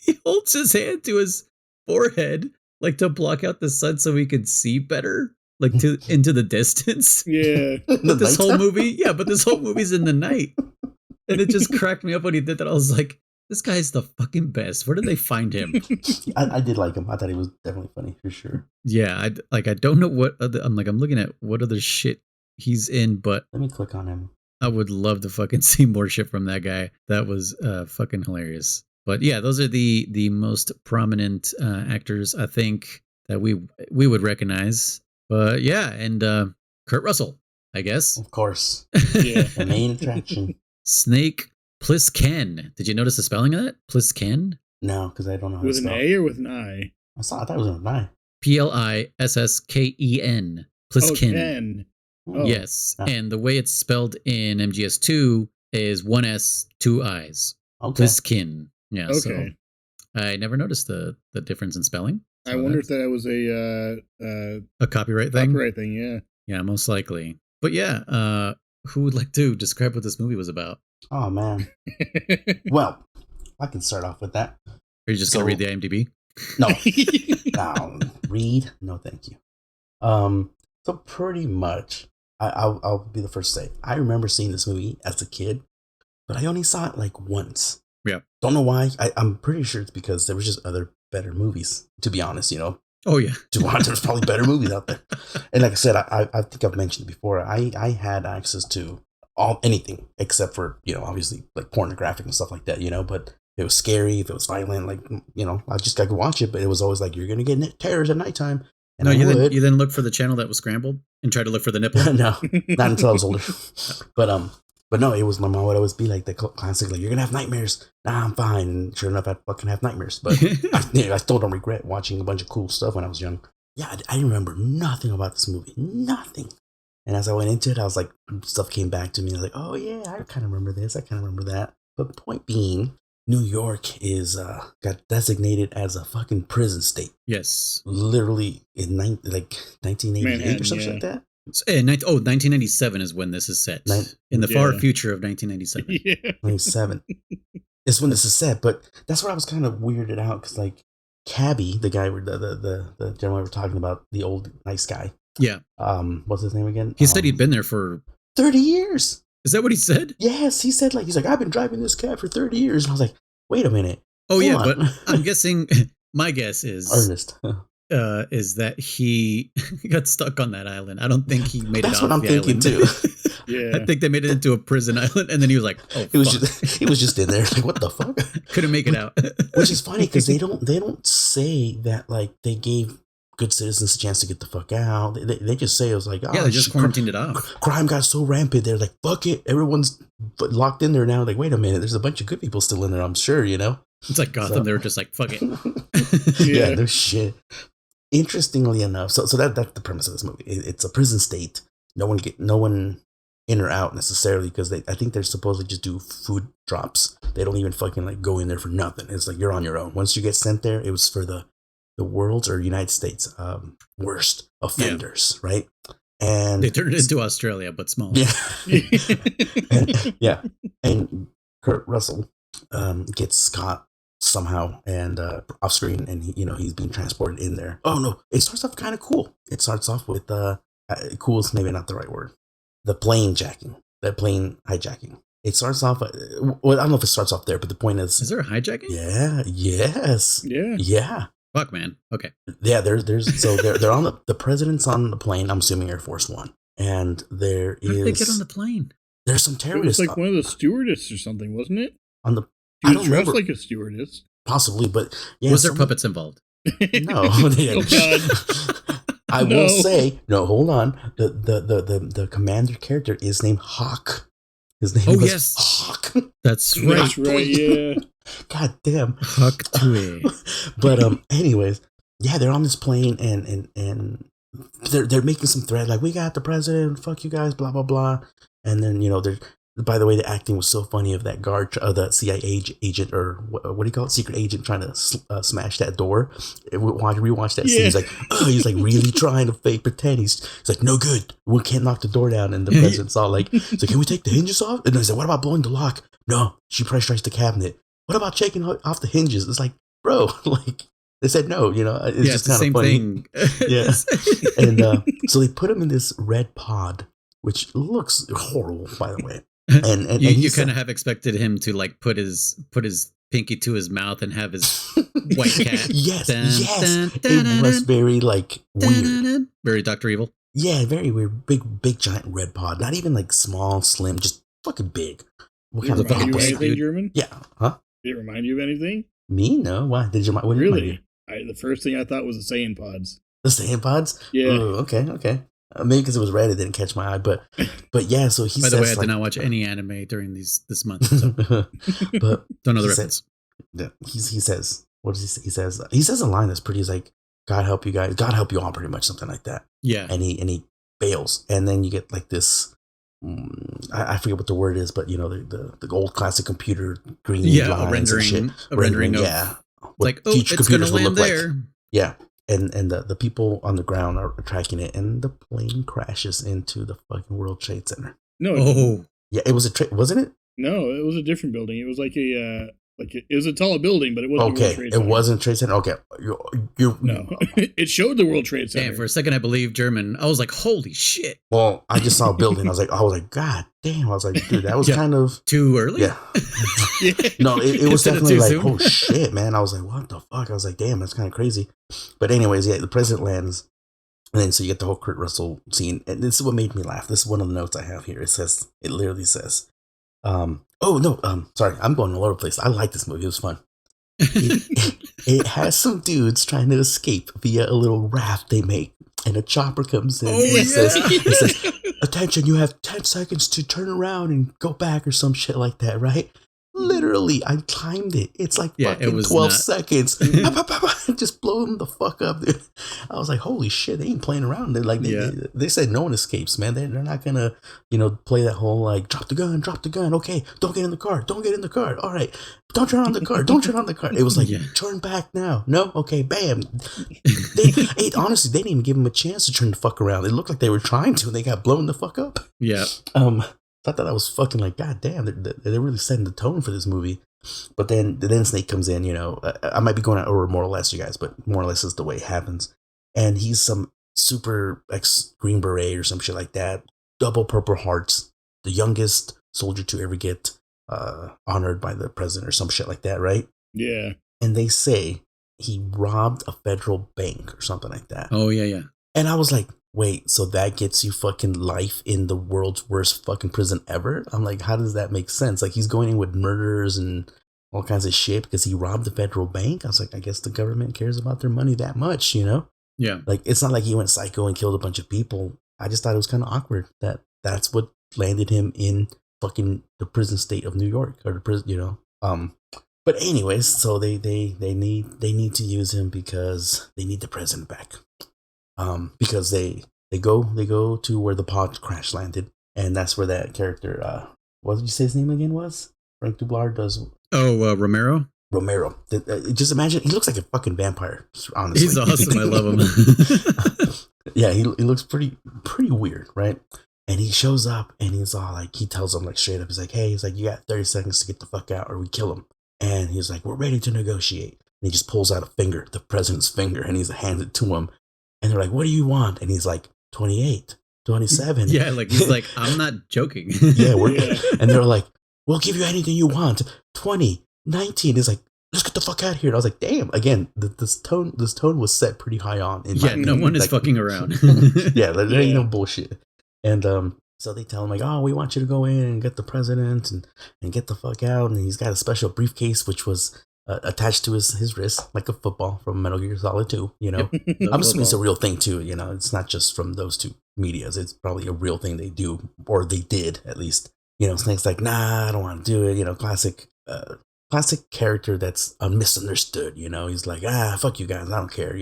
he holds his hand to his forehead, like to block out the sun so he could see better, like into the distance. Yeah. But this whole movie's in the night. And it just cracked me up when he did that. I was like, this guy's the fucking best. Where did they find him? I did like him. I thought he was definitely funny for sure. Yeah, I don't know what other, I'm looking at what other shit he's in, but Let me click on him. I would love to fucking see more shit from that guy. That was fucking hilarious. But yeah, those are the most prominent actors I think that we would recognize. But yeah, and Kurt Russell, I guess. Of course. Yeah. The main attraction. Snake Plissken. Did you notice the spelling of that? Plissken? No, because I don't know how With to an spell. A or with an I? I thought it was an I. Plissken. Oh, Plissken. Ken. Oh. Yes. Ah. And the way it's spelled in MGS2 is 1 S, 2 I's. Okay. Plissken. Yeah. Okay. So I never noticed the difference in spelling. I So wonder if that's that was a copyright thing. copyright thing. Yeah. Yeah, most likely. But yeah, who would like to describe what this movie was about? Oh man. Well, I can start off with that. Are you just gonna read the IMDb? No. No. Read? No, thank you. So pretty much, I'll be the first to say I remember seeing this movie as a kid, but I only saw it like once. Yeah. Don't know why. I'm pretty sure it's because there was just other better movies. To be honest, Oh yeah. there's probably better movies out there. And like I said, I think I've mentioned before, I had access to anything except for, obviously like pornographic and stuff like that, but if it was scary, if it was violent, like, I could watch it, but it was always like, you're going to get terrors at nighttime. And No, I would. you then look for the channel that was scrambled and try to look for the nipple. No, not until I was older. But no, it was my mom would always be like the classic, like, you're going to have nightmares. Nah, I'm fine. And sure enough, I'd fucking have nightmares. But I still don't regret watching a bunch of cool stuff when I was young. Yeah, I remember nothing about this movie. Nothing. And as I went into it, I was like, stuff came back to me. I was like, oh yeah, I kind of remember this. I kind of remember that. But point being, New York is got designated as a fucking prison state. Yes. Literally in 1988 or something Manhattan, like that. Oh, 1997 is when this is set. In the far future of 1997. Yeah. 97 is when this is set. But that's where I was kind of weirded out because, like, Cabby, the guy, the gentleman we're talking about, the old nice guy. Yeah. What's his name again? He said he'd been there for 30 years. Is that what he said? Yes, he said, like, he's like, I've been driving this cab for 30 years. And I was like, wait a minute. Oh, yeah, but I'm guessing, my guess is... Ernest. Is that he got stuck on that island. I don't think he made it off the island. That's what I'm thinking, too. Yeah. I think they made it into a prison island, and then he was like, oh, he was just in there. Like, what the fuck? Couldn't make it out. Which is funny, because they don't say that, like, they gave good citizens a chance to get the fuck out. They just say it was like, oh, yeah, they just quarantined it off. Crime got so rampant. They're like, fuck it. Everyone's locked in there now. Like, wait a minute. There's a bunch of good people still in there, I'm sure, you know? It's like Gotham. So. They were just like, fuck it. Yeah, no shit. Interestingly enough, so that's the premise of this movie. It's a prison state. No one in or out necessarily, because I think they're supposed to just do food drops. They don't even fucking like go in there for nothing. It's like you're on your own. Once you get sent there, it was for the world's or United States worst offenders, right? And they turned it into Australia, but small. Yeah, and Kurt Russell gets caught somehow and off screen, and he's being transported in there. Oh no, it starts off kind of cool. It starts off with cool is maybe not the right word. The plane hijacking. It starts off. Well, I don't know if it starts off there, but the point is there a hijacking? Yeah. Yes. Yeah. Fuck, man. Okay. Yeah. There's so they're on the president's on the plane. I'm assuming Air Force One, and there is. How did they get on the plane? There's some terrorists. It was like one of the stewardess or something, wasn't it? On the. She was dressed like a stewardess. Possibly, but yeah. Was there puppets involved? No. Oh God. I will say no. Hold on. The commander character is named Hawk. His name was Hawk. That's right. That's right. Yeah. God damn. Hawk Tui. But anyways, yeah, they're on this plane and they're making some threat like, we got the president. Fuck you guys. Blah blah blah. And then they're. By the way, the acting was so funny of that guard, the CIA agent, or what do you call it, secret agent, trying to smash that door. Rewatch that scene. He's like really trying to fake pretend. He's like, no good. We can't knock the door down. And the president's all like, can we take the hinges off? And he's like, what about blowing the lock? No, she pressurized the cabinet. What about shaking off the hinges? It's like, bro, like they said no. It's just kind of funny. Yeah, and so they put him in this red pod, which looks horrible, by the way. And you kind of have expected him to like put his pinky to his mouth and have his white cat. Yes. It was very like weird, very Dr. Evil. Yeah, very weird. Big giant red pod. Not even like small, slim, just fucking big. What kind of anything, German? Yeah, huh? Did it remind you of anything? Me? No. Why? Did you? What really? The first thing I thought was the Saiyan pods. The Saiyan pods? Yeah. Oh, okay. Maybe because it was red, it didn't catch my eye, but yeah. So he. By the way, I did not watch any anime during this month, so. But don't know the reference. He says, what does he say? He says a line that's pretty. He's like, "God help you guys, God help you all," pretty much something like that. Yeah. And he bails, and then you get like this. I forget what the word is, but the old classic computer green lines and shit. A rendering of like, oh, it's gonna land there. Like. Yeah. And the people on the ground are tracking it, and the plane crashes into the fucking World Trade Center. No. Yeah, it was wasn't it? No, it was a different building. It was like it was a taller building, but it wasn't. Okay, World Trade Center. It wasn't Trade Center. Okay, you're no. It showed the World Trade Center. And for a second, I believed German. I was like, holy shit. Well, I just saw a building. I was like, God damn. I was like, dude, that was kind of too early. Yeah. No, it was definitely like, oh shit, man. I was like, what the fuck? I was like, damn, that's kind of crazy. But anyways, yeah, the president lands, and then so you get the whole Kurt Russell scene, and this is what made me laugh. This is one of the notes I have here. It literally says, sorry, I'm going all over the place. I like this movie. It was fun. It has some dudes trying to escape via a little raft they make, and a chopper comes in. It says, attention, you have 10 seconds to turn around and go back or some shit like that, right? Literally, I timed it. It's like fucking 12 seconds. Just blow them the fuck up, dude. I was like, holy shit, they ain't playing around. They're like, they said no one escapes, man. They're not gonna, play that whole like drop the gun. Okay, don't get in the car. All right, don't turn on the car. It was like turn back now. No, okay, bam. Honestly, they didn't even give him a chance to turn the fuck around. It looked like they were trying to, and they got blown the fuck up. Yeah. I thought that was fucking like, god damn, they're really setting the tone for this movie. But then Snake comes in, I might be going out over more or less, you guys, but more or less is the way it happens. And he's some super ex-Green Beret or some shit like that. Double Purple Hearts, the youngest soldier to ever get honored by the president or some shit like that, right? Yeah. And they say he robbed a federal bank or something like that. Oh, yeah. And I was like, wait, so that gets you fucking life in the world's worst fucking prison ever? I'm like, how does that make sense? Like, he's going in with murders and all kinds of shit because he robbed the federal bank. I was like, I guess the government cares about their money that much, Yeah. Like, it's not like he went psycho and killed a bunch of people. I just thought it was kind of awkward that that's what landed him in fucking the prison state of New York, or the prison, But anyways, so they need to use him because they need the president back. Because they go to where the pod crash landed, and that's where that character, what did you say his name again was? Frank Dublar does. Oh, Romero. Just imagine, he looks like a fucking vampire. Honestly, he's awesome. I love him. Yeah, he looks pretty weird, right? And he shows up, and he's all like, he tells them like straight up, he's like, hey, you got 30 seconds to get the fuck out, or we kill him. And he's like, we're ready to negotiate. And he just pulls out a finger, the president's finger, and he's hands it to him. And they're like, what do you want? And he's like, 28, 27. Yeah, like he's like, I'm not joking. Yeah, and they're like, we'll give you anything you want. 20, 19. He's like, let's get the fuck out of here. And I was like, damn. Again, this tone was set pretty high on. No one is fucking around. Yeah, there ain't no bullshit. And so they tell him like, oh, we want you to go in and get the president and get the fuck out. And he's got a special briefcase which was attached to his wrist, like a football from Metal Gear Solid 2, I'm assuming it's a real thing too, it's not just from those two medias. It's probably a real thing they do, or they did at least. Snake's like, nah, I don't want to do it. Classic character that's misunderstood. He's like, fuck you guys, I don't care.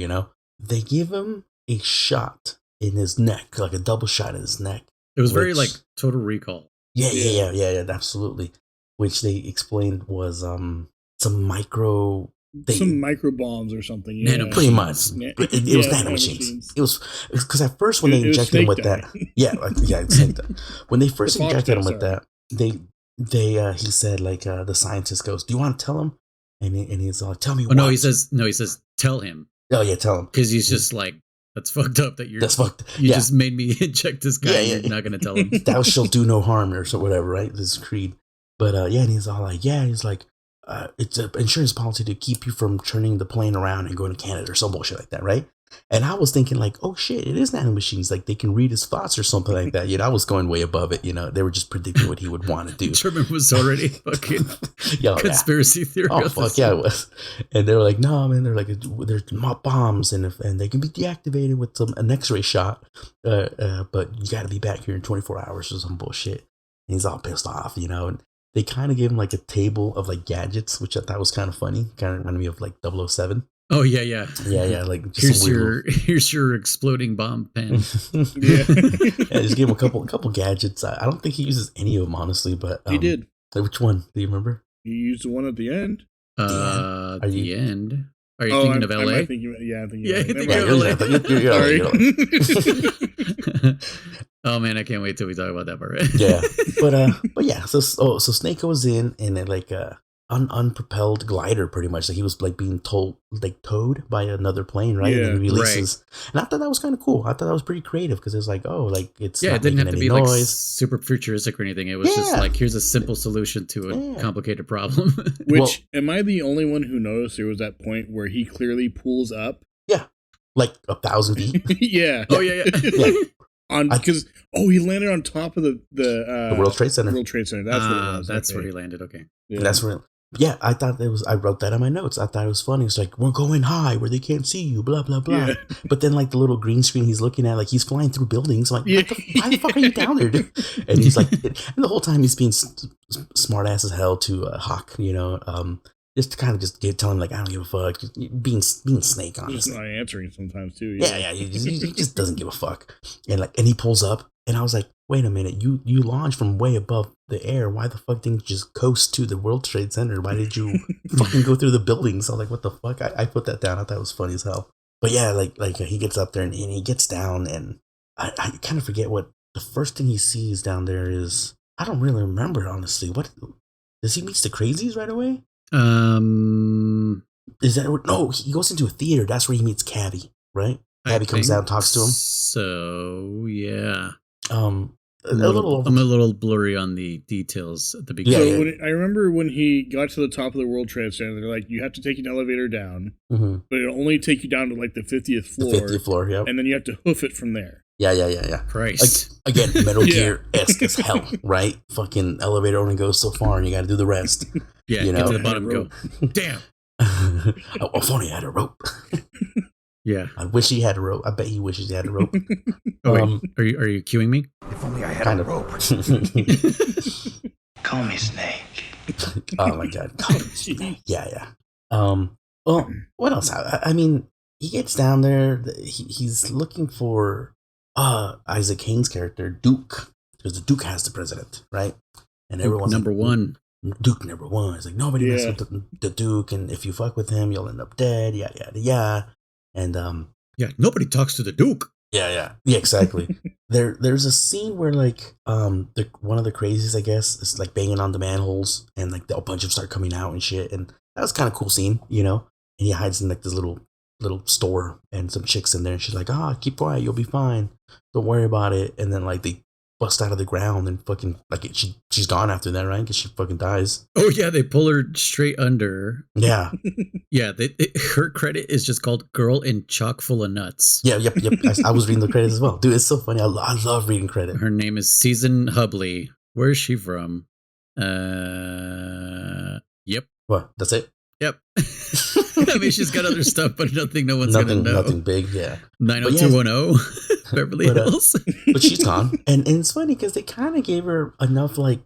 They give him a shot in his neck, like a double shot in his neck. It was very like Total Recall. Yeah, absolutely. Which they explained was some micro bombs or something. Yeah. Pretty much. It was nanomachines. It was because at first when they injected him with that, it's Snake Dye. When they first injected him with that, he said like the scientist goes, "Do you want to tell him?" And he's like, "Tell me what?" No, he says, "Tell him." Oh yeah, tell him, because he's just like, that's fucked up that you're. That's fucked. You just made me inject this guy. And you're not gonna tell him. Thou shalt do no harm or so whatever, right? This is creed. But and he's all like, he's like. It's an insurance policy to keep you from turning the plane around and going to Canada or some bullshit like that, right? And I was thinking like, oh shit, it is nanomachines. Like they can read his thoughts or something like that. I was going way above it. They were just predicting what he would want to do. Sherman was already fucking conspiracy theory. Oh fuck yeah, it was. And they were like, no, man. They're like, there's bombs and they can be deactivated with an X-ray shot. But you got to be back here in 24 hours or some bullshit. And he's all pissed off, And they kind of gave him like a table of like gadgets, which I thought was kind of funny. Kind of reminded me of like 007. Oh yeah. Like here's your exploding bomb pen. Just give him a couple gadgets. I don't think he uses any of them honestly, but he did. Which one do you remember? He used the one at the end. The end. Are you thinking of LA? I think of LA. Oh man, I can't wait till we talk about that part. Yeah, but yeah. So Snake goes in like unpropelled glider, pretty much. Like he was like being towed by another plane, right? Yeah, and then he releases. Right. And I thought that was kind of cool. I thought that was pretty creative because it's like, it's it didn't have to be noise. Like super futuristic or anything. It was just like, here's a simple solution to a complicated problem. Which am I the only one who noticed there was that point where he clearly pulls up? Yeah, like 1,000 feet. Yeah. Oh yeah. Because he landed on top of the World Trade Center. World Trade Center. That's what it was. That's where he landed. Okay. Yeah. That's where. Yeah, I thought it was. I wrote that in my notes. I thought it was funny. It's like, we're going high where they can't see you. Blah blah blah. Yeah. But then like the little green screen he's looking at, like he's flying through buildings. I'm like, Yeah. why the fuck are you down there, dude? And he's like, and the whole time he's being smart ass as hell to Hawk. Just to kind of just tell him like, I don't give a fuck. Just being Snake, Just honestly. not answering sometimes too. Yeah. He just doesn't give a fuck. And he pulls up, and I was like, wait a minute, you launched from way above the air. Why the fuck didn't you just coast to the World Trade Center? Why did you fucking go through the buildings? I was like, what the fuck? I put that down. I thought it was funny as hell. But yeah, like he gets up there and he gets down, and I kind of forget what the first thing he sees down there is. I don't really remember, honestly. What does he meet the crazies right away? Is that no? He goes into a theater. That's where he meets Cabby, right? Cabby comes down, talks to him. So yeah. I'm a little blurry on the details at the beginning. So I remember when he got to the top of the World Trade Center, they're like, you have to take an elevator down, but it'll only take you down to like the 50th floor. The 50th floor, yeah. And then you have to hoof it from there. Yeah. Christ. Again, Metal Gear-esque as hell, right? Fucking elevator only goes so far, and you got to do the rest. Yeah, get to the bottom and go, damn. If only I had a rope. Yeah. I wish he had a rope. I bet he wishes he had a rope. Oh, wait, are you cueing me? If only I had a rope. Call me Snake. Oh my god. Call me Snake. Yeah. Well, what else? I mean, he gets down there. He's looking for Isaac Haynes' character, Duke. Because the Duke has the president, right? And everyone's number one. Duke number one. It's like, nobody messes with the Duke, and if you fuck with him, you'll end up dead. Yeah. And nobody talks to the Duke. Yeah, exactly. There's a scene where like one of the crazies, I guess, is like banging on the manholes, and like a bunch of them start coming out and shit, and that was kind of cool scene, And he hides in like this little store, and some chicks in there, and she's like, keep quiet, you'll be fine, don't worry about it. And then like they bust out of the ground and fucking like she's gone after that, right? Because she fucking dies. Oh yeah, they pull her straight under. Yeah. Yeah, her credit is just called "Girl in Chock Full of Nuts." Yeah, yep. I was reading the credits as well, dude. It's so funny. I love reading credit. Her name is Season Hubley. Where is she from? Yep. What? That's it. Yep. I mean, she's got other stuff, but no one's gonna know. Nothing big, yeah. 90210 Beverly Hills. But she's gone, and it's funny because they kind of gave her enough like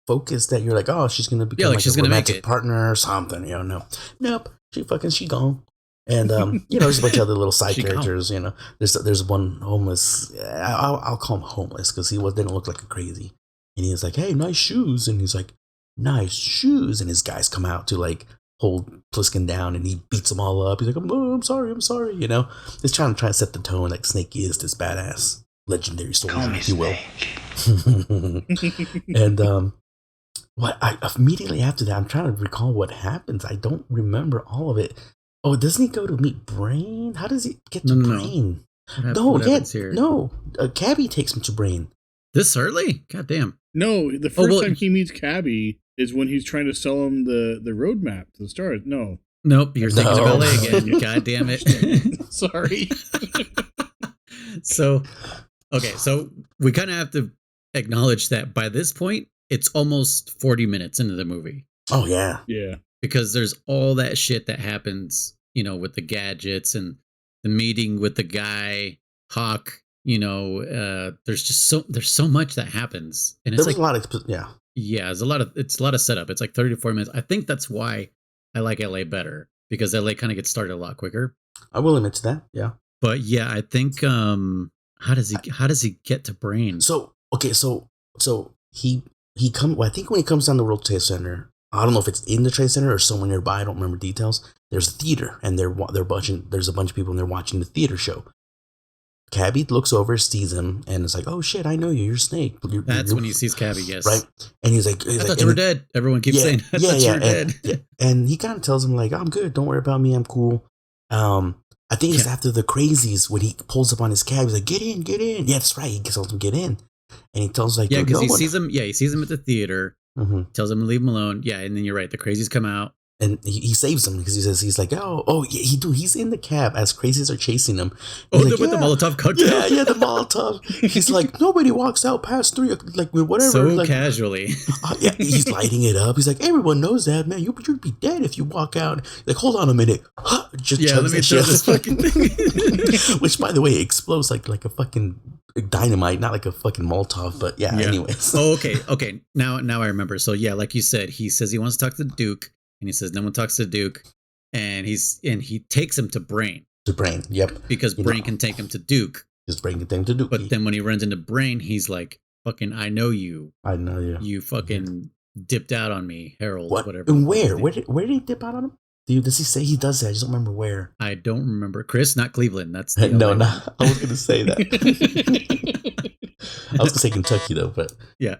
focus that you're like, oh, she's gonna become like she's a gonna romantic make it. partner or something. Nope. She gone. And there's a bunch of other little side characters. There's one homeless. I'll call him homeless because didn't look like a crazy. And he was like, hey, nice shoes. And he's like, nice shoes. And his guys come out to like hold Pliskin down, and he beats them all up. He's like, I'm sorry. He's trying to set the tone like Snake is this badass legendary soldier, if you will. And I immediately after that, I'm trying to recall what happens. I don't remember all of it. Oh, doesn't he go to meet Brain? How does he get to Brain? No. Cabby takes him to Brain. This early? God damn. No, the first time he meets Cabby is when he's trying to sell him the roadmap to the stars. No. Nope, you're thinking of LA again. God damn it. Sorry. So we kind of have to acknowledge that by this point, it's almost 40 minutes into the movie. Oh, yeah. Yeah. Because there's all that shit that happens, with the gadgets and the meeting with the guy, Hawk. There's so much that happens, and it's a lot of it's a lot of setup. It's like 30 to 40 minutes. I think that's why I like LA better, because LA kind of gets started a lot quicker. I will admit to that, yeah. But yeah, I think how does he get to Brain? So he I think when he comes down the World Trade Center, I don't know if it's in the Trade Center or somewhere nearby. I don't remember details. There's a theater, and there's a bunch of people, and they're watching the theater show. Cabby looks over, sees him, and is like, "Oh shit, I know you. You're Snake." That's when he sees Cabby, yes. Right, and he's like, "I thought you were dead." Everyone keeps saying, "I thought you were dead." And he kind of tells him like, "I'm good. Don't worry about me. I'm cool." I think it's after the crazies when he pulls up on his cab. He's like, "Get in." Yeah, that's right. He tells him get in, and he tells him like, "Yeah," because he sees him. Yeah, he sees him at the theater. Mm-hmm. Tells him to leave him alone. Yeah, and then you're right. The crazies come out. and he saves him because he's like, oh, yeah, he's in the cab as crazies are chasing him. Oh, Like, with the Molotov cocktail. Yeah, the Molotov. He's like, nobody walks out past 3, like whatever. So like, casually. Yeah, he's lighting it up. He's like, everyone knows that, man. You'd be dead if you walk out. Like, hold on a minute. Just Let me throw this fucking thing. Which, by the way, explodes like a fucking dynamite, not like a fucking Molotov. But yeah. Anyways. Oh, okay. Now I remember. So yeah, like you said, he says he wants to talk to the Duke, and he says no one talks to the Duke, and he takes him to Brain. To Brain, yep. Because Brain can take him to Duke. Just Brain can take him to Duke. But then when he runs into Brain, he's like, "Fucking, I know you. I know you. You fucking dipped out on me, Harold. What? Whatever." And where? Where did he dip out on him? Does he say he does that? I just don't remember where. I don't remember. Chris, not Cleveland. That's I was gonna say that. I was gonna say Kentucky though, but yeah.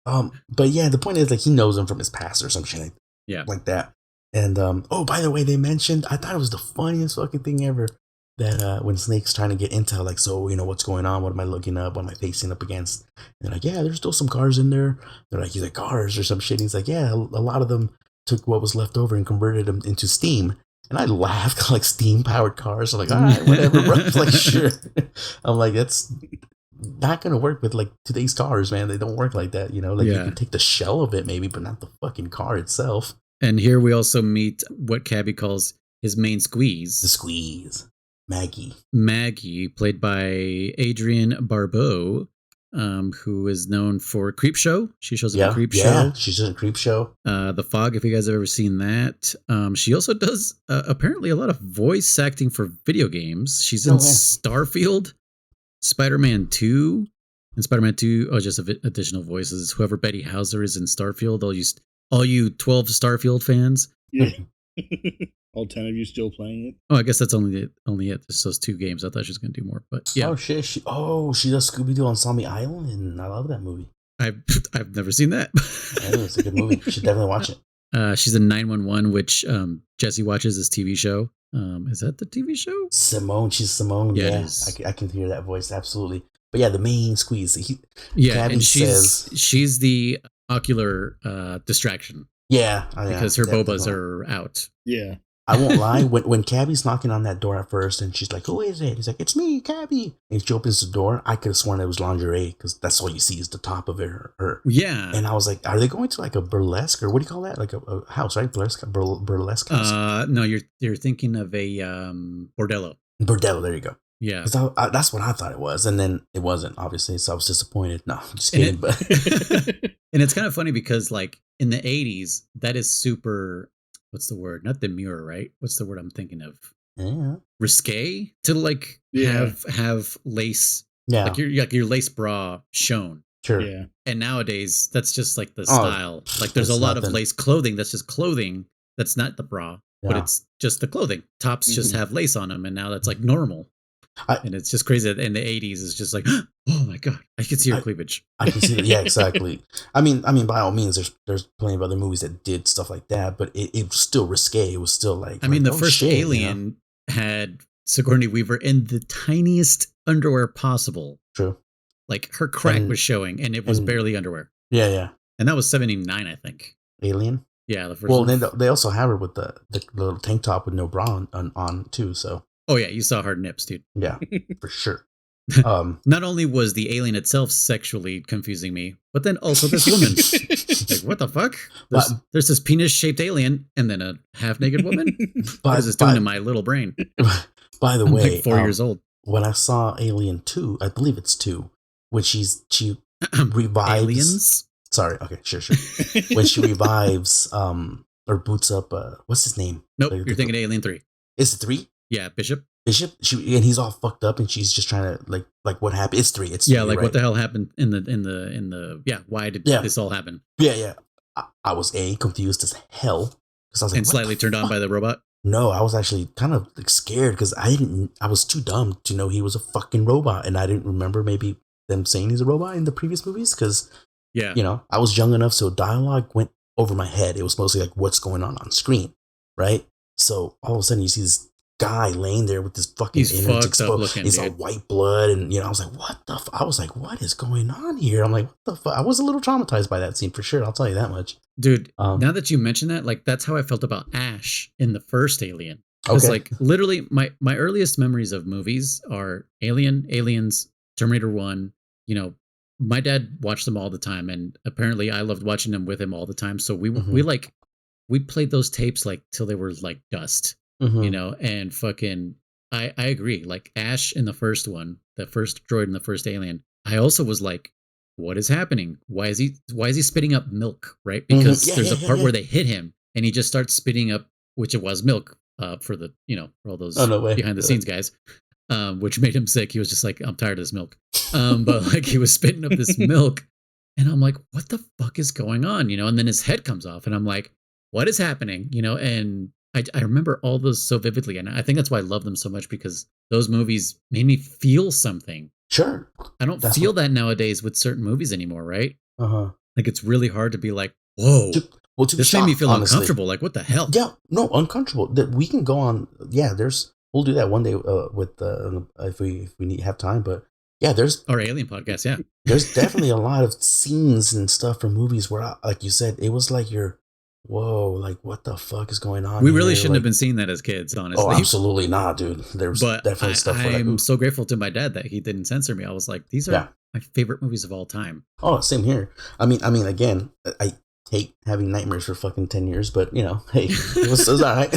But yeah, the point is like he knows him from his past or some shit like that. And oh, by the way, they mentioned, I thought it was the funniest fucking thing ever, that when Snake's trying to get intel, like, so what's going on? What am I looking up? What am I facing up against? And they're like, yeah, there's still some cars in there. They're like, he's like, cars or some shit. He's like, yeah, a lot of them took what was left over and converted them into steam. And I laughed, like, steam powered cars. I'm like, all right, whatever, bro. Like, sure. I'm like, that's not gonna work with like today's cars, man. They don't work like that, like you can take the shell of it maybe, but not the fucking car itself. And here we also meet what Cabby calls his main squeeze. The squeeze. Maggie, played by Adrienne Barbeau, who is known for Creepshow. She shows up in Creepshow. Yeah, she's in Creepshow. The Fog, if you guys have ever seen that. She also does apparently a lot of voice acting for video games. She's in Starfield, Spider-Man 2, and Spider-Man 2. Oh, just additional voices. Whoever Betty Hauser is in Starfield. All you 12 Starfield fans. Yeah. All 10 of you still playing it? Oh, I guess that's only it. Just those 2 games. I thought she was going to do more, but yeah. Oh shit! She does Scooby-Doo on Zombie Island, and I love that movie. I've never seen that. It's a good movie. You should definitely watch it. She's in 911, which Jesse watches this TV show. Is that the TV show? Simone. She's Simone. Yeah, I can hear that voice absolutely. But yeah, the main squeeze. And she's the ocular distraction. Yeah, because her bobas are out. Yeah. I won't lie. When Cabby's knocking on that door at first, and she's like, "Who is it?" He's like, "It's me, Cabby." And she opens the door. I could have sworn it was lingerie because that's all you see is the top of her. Yeah. And I was like, "Are they going to like a burlesque or what do you call that? Like a house, right? Burlesque house." No, you're thinking of a bordello. Bordello. There you go. Yeah. That's what I thought it was, and then it wasn't, obviously. So I was disappointed. No, I'm just kidding. But and it's kind of funny because like in the 80s, that is super. What's the word? Not demure, right? What's the word I'm thinking of? Yeah. Risque to like have lace. Yeah. Like your lace bra shown. Sure. Yeah. And nowadays, that's just like the style. Like there's a lot of lace clothing. That's just clothing. That's not the bra, but it's just the clothing. Tops just have lace on them, and now that's like normal. And it's just crazy that in the 80s it's just like, oh my god, I can see her cleavage. I can see it. Yeah, exactly. I mean, by all means, there's plenty of other movies that did stuff like that, but it was still risque. It was still like, the first Alien had Sigourney Weaver in the tiniest underwear possible. True. Like her crack was showing, and it was barely underwear. Yeah, yeah. And that was 79, I think. Alien. Yeah, the first. Well, one. then they also have her with the little tank top with no bra on too. So. Oh yeah, you saw her nips, dude. Yeah, for sure. Not only was the alien itself sexually confusing me, but then also this woman. Like, what the fuck? There's this penis-shaped alien, and then a half-naked woman. What is this doing to my little brain? By the I'm way, like 4 years old. When I saw Alien 2, I believe it's 2, when she revives. Aliens? Sorry. Okay. Sure. When she revives, or boots up. What's his name? Nope. You're thinking Alien 3. Is it 3? Yeah, Bishop. And he's all fucked up, and she's just trying to like what happened. It's 3. It's 3, like right? what the hell happened in the why did this all happen? Yeah. I was confused as hell because I was like, and slightly turned on by the robot. No, I was actually kind of like scared because I was too dumb to know he was a fucking robot, and I didn't remember maybe them saying he's a robot in the previous movies because I was young enough, so dialogue went over my head. It was mostly like what's going on screen, right? So all of a sudden you see this guy laying there with this fucking He's innards fucked up exposed. looking, He's all dude. white blood, and I was like, what the? I was like, what is going on here? I'm like, what the fuck? I was a little traumatized by that scene for sure. I'll tell you that much, dude. Now that you mention that, like that's how I felt about Ash in the first Alien. Because like literally, my earliest memories of movies are Alien, Aliens, Terminator 1. You know, my dad watched them all the time, and apparently I loved watching them with him all the time. So we played those tapes like till they were like dust, you know. And fucking, I agree. Like Ash in the first one, the first droid in the first Alien, I also was like, what is happening? Why is he spitting up milk? Right? Because there's a part where they hit him, and he just starts spitting up, which it was milk. For the, you know, for all those behind the scenes guys, which made him sick. He was just like, I'm tired of this milk. But like he was spitting up this milk, and I'm like, what the fuck is going on? You know, and then his head comes off, and I'm like, what is happening? You know, and I remember all those so vividly, and I think that's why I love them so much, because those movies made me feel something. Sure. I don't feel that nowadays with certain movies anymore, right? Like it's really hard to be like, whoa. This made me feel uncomfortable. Like, what the hell? Yeah, no, uncomfortable. That we can go on. Yeah, we'll do that one day with if we have time. But yeah, there's our Alien podcast. Yeah, there's definitely a lot of scenes and stuff from movies where, like you said, it was like whoa, like what the fuck is going on? We really shouldn't have been seeing that as kids, honestly. Oh, absolutely not, dude. There's definitely stuff. I'm so grateful to my dad that he didn't censor me. I was like, these are my favorite movies of all time. Oh, same here. I mean, again, I hate having nightmares for fucking 10 years, but you know, hey, it was all right.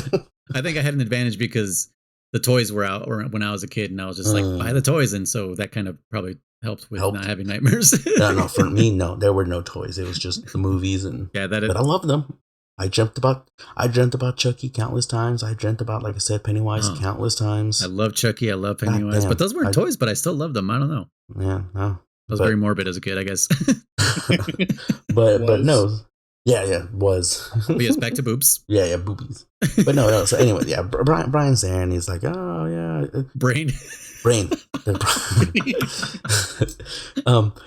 I think I had an advantage because the toys were out when I was a kid, and I was just like, buy the toys, and so that kind of probably helped with not having nightmares. no, for me, no, there were no toys. It was just the movies, and but I love them. I dreamt about Chucky countless times. I dreamt about, like I said, Pennywise countless times. I love Chucky. I love Pennywise, but those weren't toys. But I still loved them. I don't know. Yeah, no. I was very morbid as a kid, I guess. but no. Yeah, was. But yes, back to boobs. Yeah, boobies. But no. So anyway, yeah, Brian's there, and he's like, oh yeah, brain.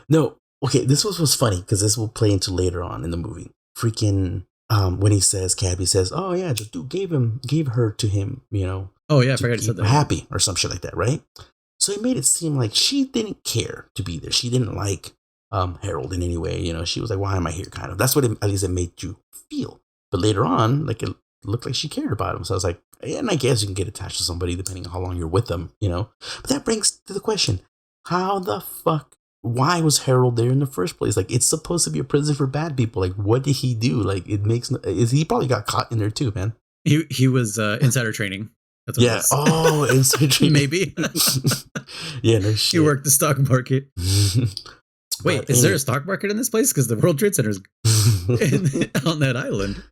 No, okay. This was funny because this will play into later on in the movie. Freaking, when he says, Cabby says, oh yeah, the dude gave her to him, you know. Oh yeah, I forgot to say that. Happy or some shit like that, right? So it made it seem like she didn't care to be there. She didn't like Harold in any way, you know. She was like, why am I here, kind of. That's what at least it made you feel. But later on, like, it looked like she cared about him. So I was like, yeah, and I guess you can get attached to somebody depending on how long you're with them, you know. But that brings to the question, how the fuck, why was Harold there in the first place? Like, it's supposed to be a prison for bad people. Like, what did he do? Like, he probably got caught in there too, man. He was insider training. That's what it was. Oh, insider training. Maybe. Yeah, no shit. He worked the stock market. Wait, is there a stock market in this place? Because the World Trade Center's on that island.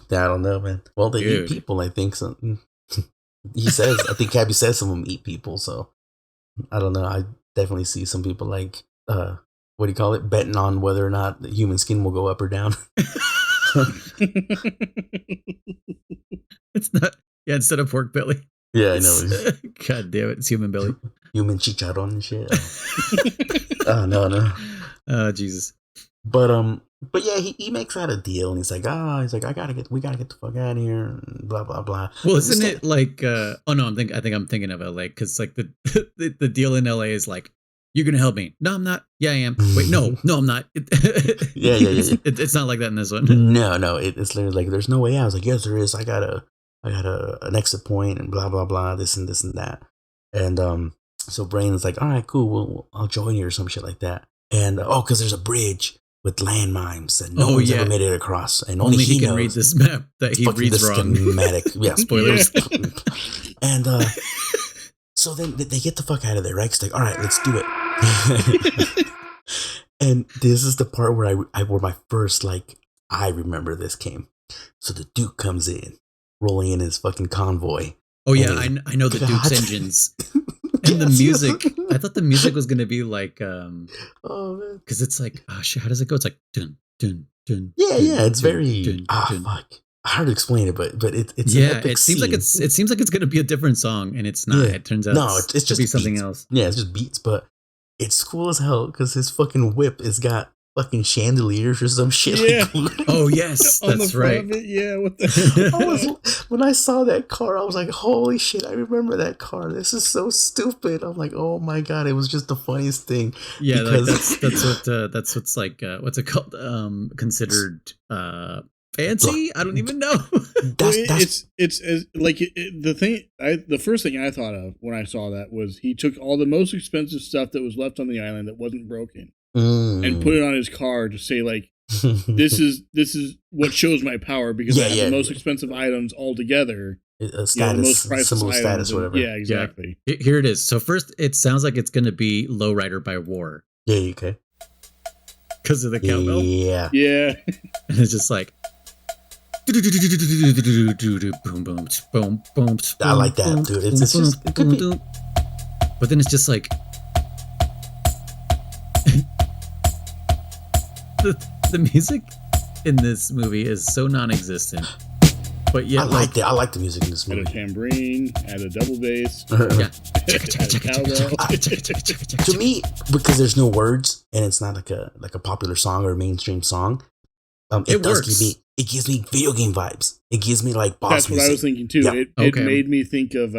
I don't know, man. Well, they eat people, I think. So. He says, I think Cabby says some of them eat people. So I don't know. I definitely see some people like, what do you call it? Betting on whether or not the human skin will go up or down. It's not. Yeah, instead of pork belly. Yeah, I know. God damn it, it's human belly. Human chicharron and shit. Oh, no. Oh, Jesus. But yeah, he makes that a deal, and he's like, we gotta get the fuck out of here, and blah blah blah. Well, isn't it like? Oh no, I think I'm thinking of LA, because like the deal in LA is like, you're gonna help me. No, I'm not. Yeah, I am. Wait, no, I'm not. Yeah. It's not like that in this one. No. It's literally like, there's no way out. I was like, yes, there is. I got an exit point, and blah blah blah, this and that, and so Brain's like, all right, cool, well, I'll join you or some shit like that, and because there's a bridge with landmines that no one's ever made it across, and only he can knows. Read this map that he reads wrong. Schematic, yeah, spoilers. And so then they get the fuck out of there, right? It's like, all right, let's do it. And this is the part where where my first, like, I remember this came. So the Duke comes in, rolling in his fucking convoy. Oh yeah, I know the Duke's engines. And the music, I thought the music was going to be like, oh man, because it's like, oh shit, how does it go? It's like, dun, dun, dun. Yeah, dun, it's dun, very, dun, dun. fuck. Hard to explain it, but it's yeah, an epic it seems scene. like it seems like it's going to be a different song, and it's not. Yeah. It turns out it's just to be something beats. else. Yeah, it's just beats, but it's cool as hell because his fucking whip has got fucking chandeliers or some shit. Yeah. Like, Oh yes, On that's the front right. of it, yeah. What the? when I saw that car, I was like, holy shit, I remember that car. This is so stupid. I'm like, oh my God, it was just the funniest thing. Yeah, because that's what's like what's it called? Considered fancy? I don't even know. The first thing I thought of when I saw that was he took all the most expensive stuff that was left on the island that wasn't broken and put it on his car to say like, this is what shows my power because I have the most expensive items all together. Status, the most priceless symbol of status, whatever. Yeah, exactly. Yeah. Here it is. So first, it sounds like it's going to be Lowrider by War. Yeah, okay. Because of the cowbell. Yeah. Yeah. And it's just like. Boom, boom, boom, boom. I like that, dude. It's just, it could be. But then it's just like. The music in this movie is so non-existent. But yeah, I like that. I like the music in this movie. Add a tambourine, add a double bass. Yeah. Add a cowbell. To me, because there's no words and it's not like a popular song or a mainstream song, it gives me video game vibes. It gives me like boss That's music. what I was thinking too. Yeah. It made me think of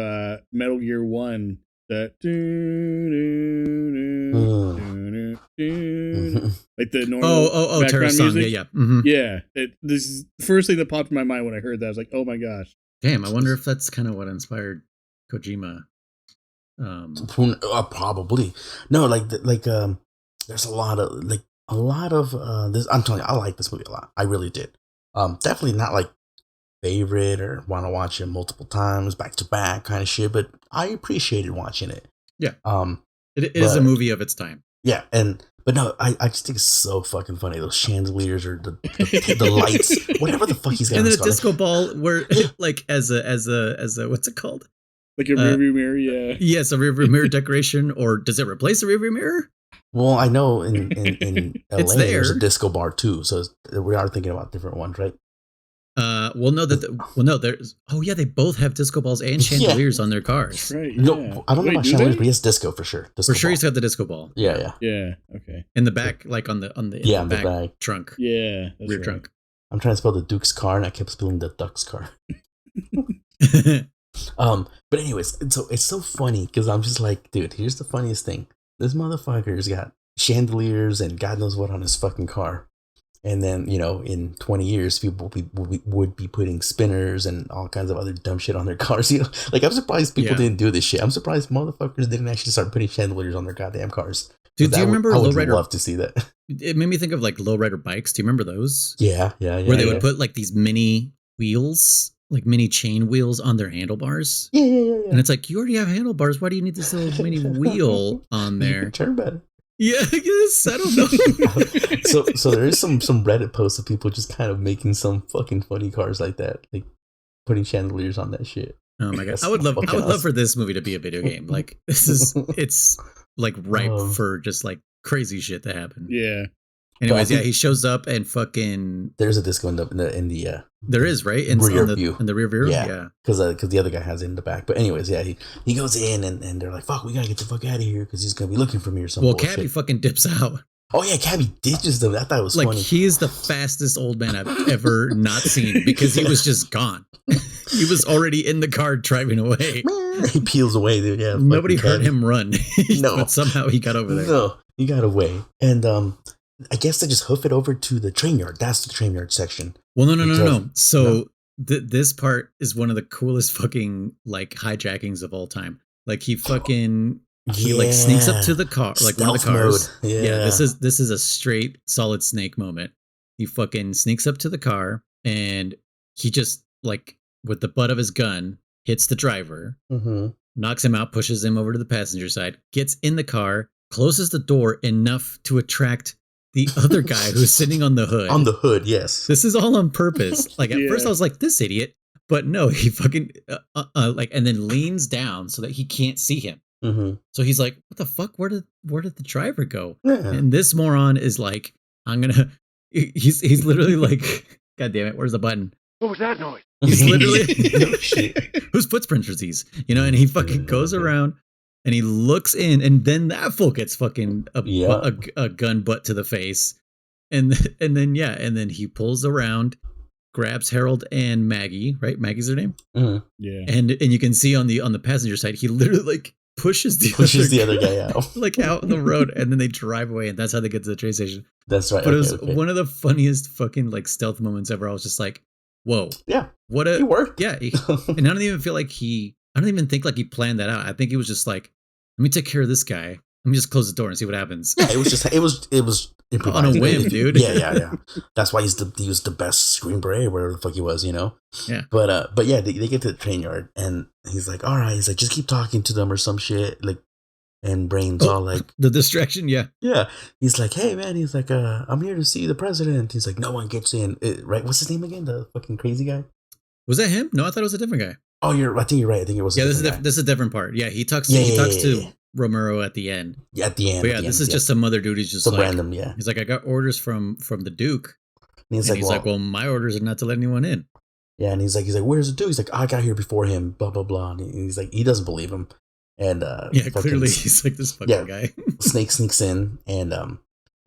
Metal Gear 1. That like the normal terror song. music. Yeah. Mm-hmm. Yeah. This is the first thing that popped in my mind when I heard that. I was like, oh my gosh. Damn, I wonder if that's kind of what inspired Kojima. Probably. No, there's a lot of this. I'm telling you, I like this movie a lot. I really did. Definitely not like favorite or want to watch it multiple times back to back kind of shit, but I appreciated watching it. Yeah. It is a movie of its time. Yeah, but no, I just think it's so fucking funny. Those chandeliers or the lights, whatever the fuck he's got. And on then a his disco ball where like as a what's it called? Like a rearview mirror, yeah. Yes, a rearview mirror decoration, or does it replace a rearview mirror? Well, I know in LA there's there. a disco bar too, so we are thinking about different ones, right? There's. Oh yeah, they both have disco balls and chandeliers on their cars. That's right. Yeah. No, I don't know about chandeliers, but he has disco for sure. Disco For sure, ball. he's got the disco ball. Yeah. Yeah. Okay. In the back, like on the back trunk. Yeah. Rear trunk. I'm trying to spell the Duke's car, and I kept spelling the Duck's car. But anyways, so it's so funny because I'm just like, dude, here's the funniest thing. This motherfucker's got chandeliers and God knows what on his fucking car. And then, in 20 years, people would be putting spinners and all kinds of other dumb shit on their cars. Like, I'm surprised people didn't do this shit. I'm surprised motherfuckers didn't actually start putting chandeliers on their goddamn cars. Dude, do you remember I would Lowrider? love to see that. It made me think of like Lowrider bikes. Do you remember those? Yeah. Where they would put like these mini wheels, like mini chain wheels on their handlebars. Yeah. And it's like, you already have handlebars. Why do you need this little mini wheel on there? Turn better. Yeah, I guess. I don't know. So there is some Reddit posts of people just kind of making some fucking funny cars like that, like putting chandeliers on that shit. Oh my god, I would love for this movie to be a video game. Like it's like ripe for just like crazy shit to happen. Yeah. Anyways, he shows up and fucking. There's a disco in the there is, right? Rear view. In the rear view. Yeah. Because the other guy has it in the back. But anyways, yeah, he goes in and they're like, fuck, we gotta get the fuck out of here because he's gonna be looking for me or something. Well, Cabby fucking dips out. Oh yeah, Cabby ditches them. I thought it was like funny. He's the fastest old man I've ever not seen because he was just gone. He was already in the car driving away. He peels away, dude. Yeah. Nobody heard him run. No. But somehow he got over there. No, he got away. And I guess they just hoof it over to the train yard. That's the train yard section. Well, no. So this part is one of the coolest fucking like hijackings of all time. Like he fucking like sneaks up to the car, like Stealth one of the cars. Mode. Yeah. This is a straight solid Snake moment. He fucking sneaks up to the car and he just like with the butt of his gun hits the driver, knocks him out, pushes him over to the passenger side, gets in the car, closes the door enough to attract the other guy who's sitting on the hood. On the hood, yes. This is all on purpose. Like at first I was like, this idiot. But no, he fucking like and then leans down so that he can't see him. So he's like, what the fuck? Where did the driver go? Yeah. And this moron is like, he's literally like, God damn it, where's the button? What was that noise? He's literally whose footprints are these? And he fucking goes around and he looks in, and then that fool gets fucking a gun butt to the face. and then he pulls around, grabs Harold and Maggie. Right, Maggie's her name. Mm-hmm. Yeah. And you can see on the passenger side, he literally like pushes the other guy out, like out on the road, and then they drive away, and that's how they get to the train station. That's right. But it was one of the funniest fucking like stealth moments ever. I was just like, whoa, yeah, what a it worked. Yeah, and I don't even feel like I don't even think like he planned that out. I think he was just like, let me take care of this guy. Let me just close the door and see what happens. Yeah, it was on a whim, dude. Yeah. That's why he was the best Green Beret, wherever the fuck he was, you know. Yeah. But yeah, they get to the train yard, and he's like, all right, he's like, just keep talking to them or some shit, like. And Brain's all like, the distraction, yeah. He's like, hey man, he's like, I'm here to see the president. He's like, no one gets in, right? What's his name again? The fucking crazy guy. Was that him? No, I thought it was a different guy. Oh, I think you're right. I think it was. Yeah, this is a different part. Yeah, he talks to Romero at the end. Yeah, at the end. But yeah, this is just some other dude. He's just some like random. Yeah. He's like, I got orders from the Duke. And he's like, well, my orders are not to let anyone in. Yeah, and he's like, where's the Duke? He's like, I got here before him. Blah blah blah. And he's like, he doesn't believe him. And clearly he's like this fucking guy. Snake sneaks in, and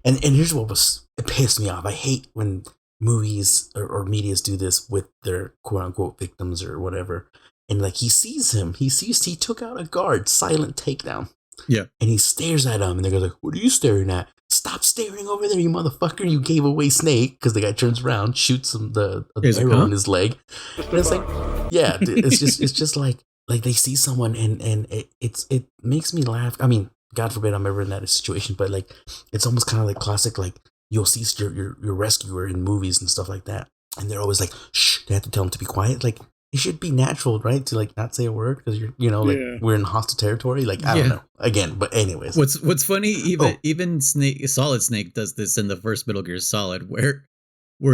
here's what it pissed me off. I hate when movies or medias do this with their quote unquote victims or whatever. And like he took out a guard, silent takedown. Yeah. And he stares at him, and the guy's like, what are you staring at? Stop staring over there, you motherfucker. You gave away Snake, because the guy turns around, shoots him the arrow on his leg. And it's like, yeah, it's just like they see someone and it makes me laugh. I mean, God forbid I'm ever in that situation, but like it's almost kind of like classic, like you'll see your rescuer in movies and stuff like that, and they're always like, shh, they have to tell them to be quiet. Like it should be natural, right, to like not say a word because we're in hostile territory. Like I don't know, again, but anyways, what's funny, even Solid Snake does this in the first Metal Gear Solid, where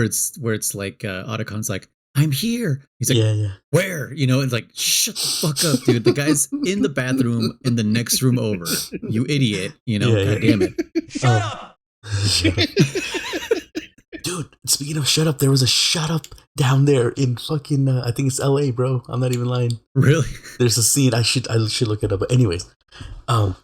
it's like Otacon's like, I'm here. He's like, where? It's like, shut the fuck up, dude. The guy's in the bathroom in the next room over. You idiot. God damn it. Shut up. Dude, speaking of shut up, there was a shut up down there in fucking, I think it's LA, bro. I'm not even lying. Really? There's a scene. I should look it up. But anyways, I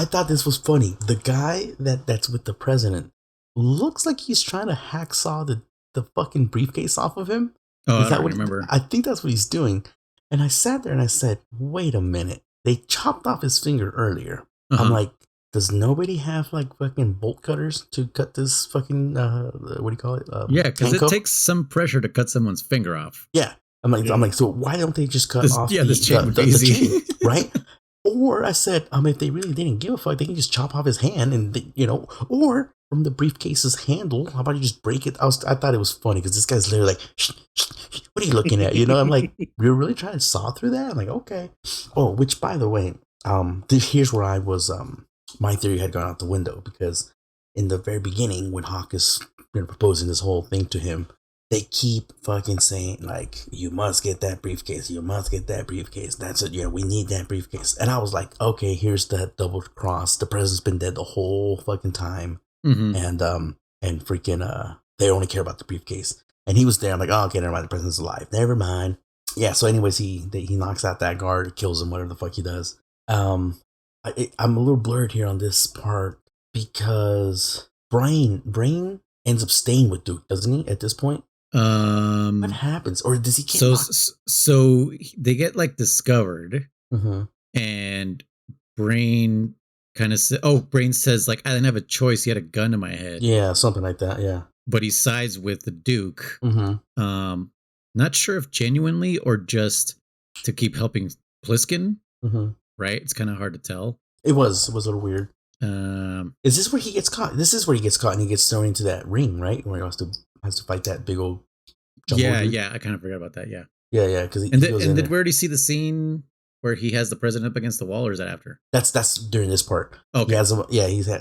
thought this was funny. The guy that's with the president looks like he's trying to hacksaw the fucking briefcase off of him. Oh, I don't remember. I think that's what he's doing. And I sat there and I said, wait a minute. They chopped off his finger earlier. I'm like, does nobody have like fucking bolt cutters to cut this fucking, what do you call it? Yeah, because it takes some pressure to cut someone's finger off. Yeah. I'm like, so why don't they just cut off this chain would be easy. chain, right? Or I said, if they really didn't give a fuck, they can just chop off his hand and, or from the briefcase's handle, how about you just break it? I thought it was funny because this guy's literally like, shh, what are you looking at? I'm like, you're really trying to saw through that? I'm like, okay. Oh, which by the way, here's where I was, my theory had gone out the window because in the very beginning when Hawk is proposing this whole thing to him, they keep fucking saying like, you must get that briefcase. You must get that briefcase. That's it. Yeah, we need that briefcase. And I was like, okay, here's that double cross. The president's been dead the whole fucking time. Mm-hmm. And freaking, they only care about the briefcase. And he was there. I'm like, oh, okay, never mind. The president's alive. Never mind. Yeah. So anyways, he knocks out that guard, kills him, whatever the fuck he does. I'm a little blurred here on this part because Brain ends up staying with Duke, doesn't he? At this point. What happens, or does he get so they get like discovered, mm-hmm. and Brain Brain says like, I didn't have a choice, he had a gun to my head, something like that, but he sides with the Duke. Mm-hmm. Not sure if genuinely or just to keep helping Pliskin. Mm-hmm. Right, it's kind of hard to tell. It was a little weird. Is this where he gets caught? This is where he gets caught and he gets thrown into that ring, right? Where he has to fight that big old dude. Yeah, I kind of forgot about that. Yeah. Because did we already see the scene where he has the president up against the wall, or is that after? That's during this part. Okay.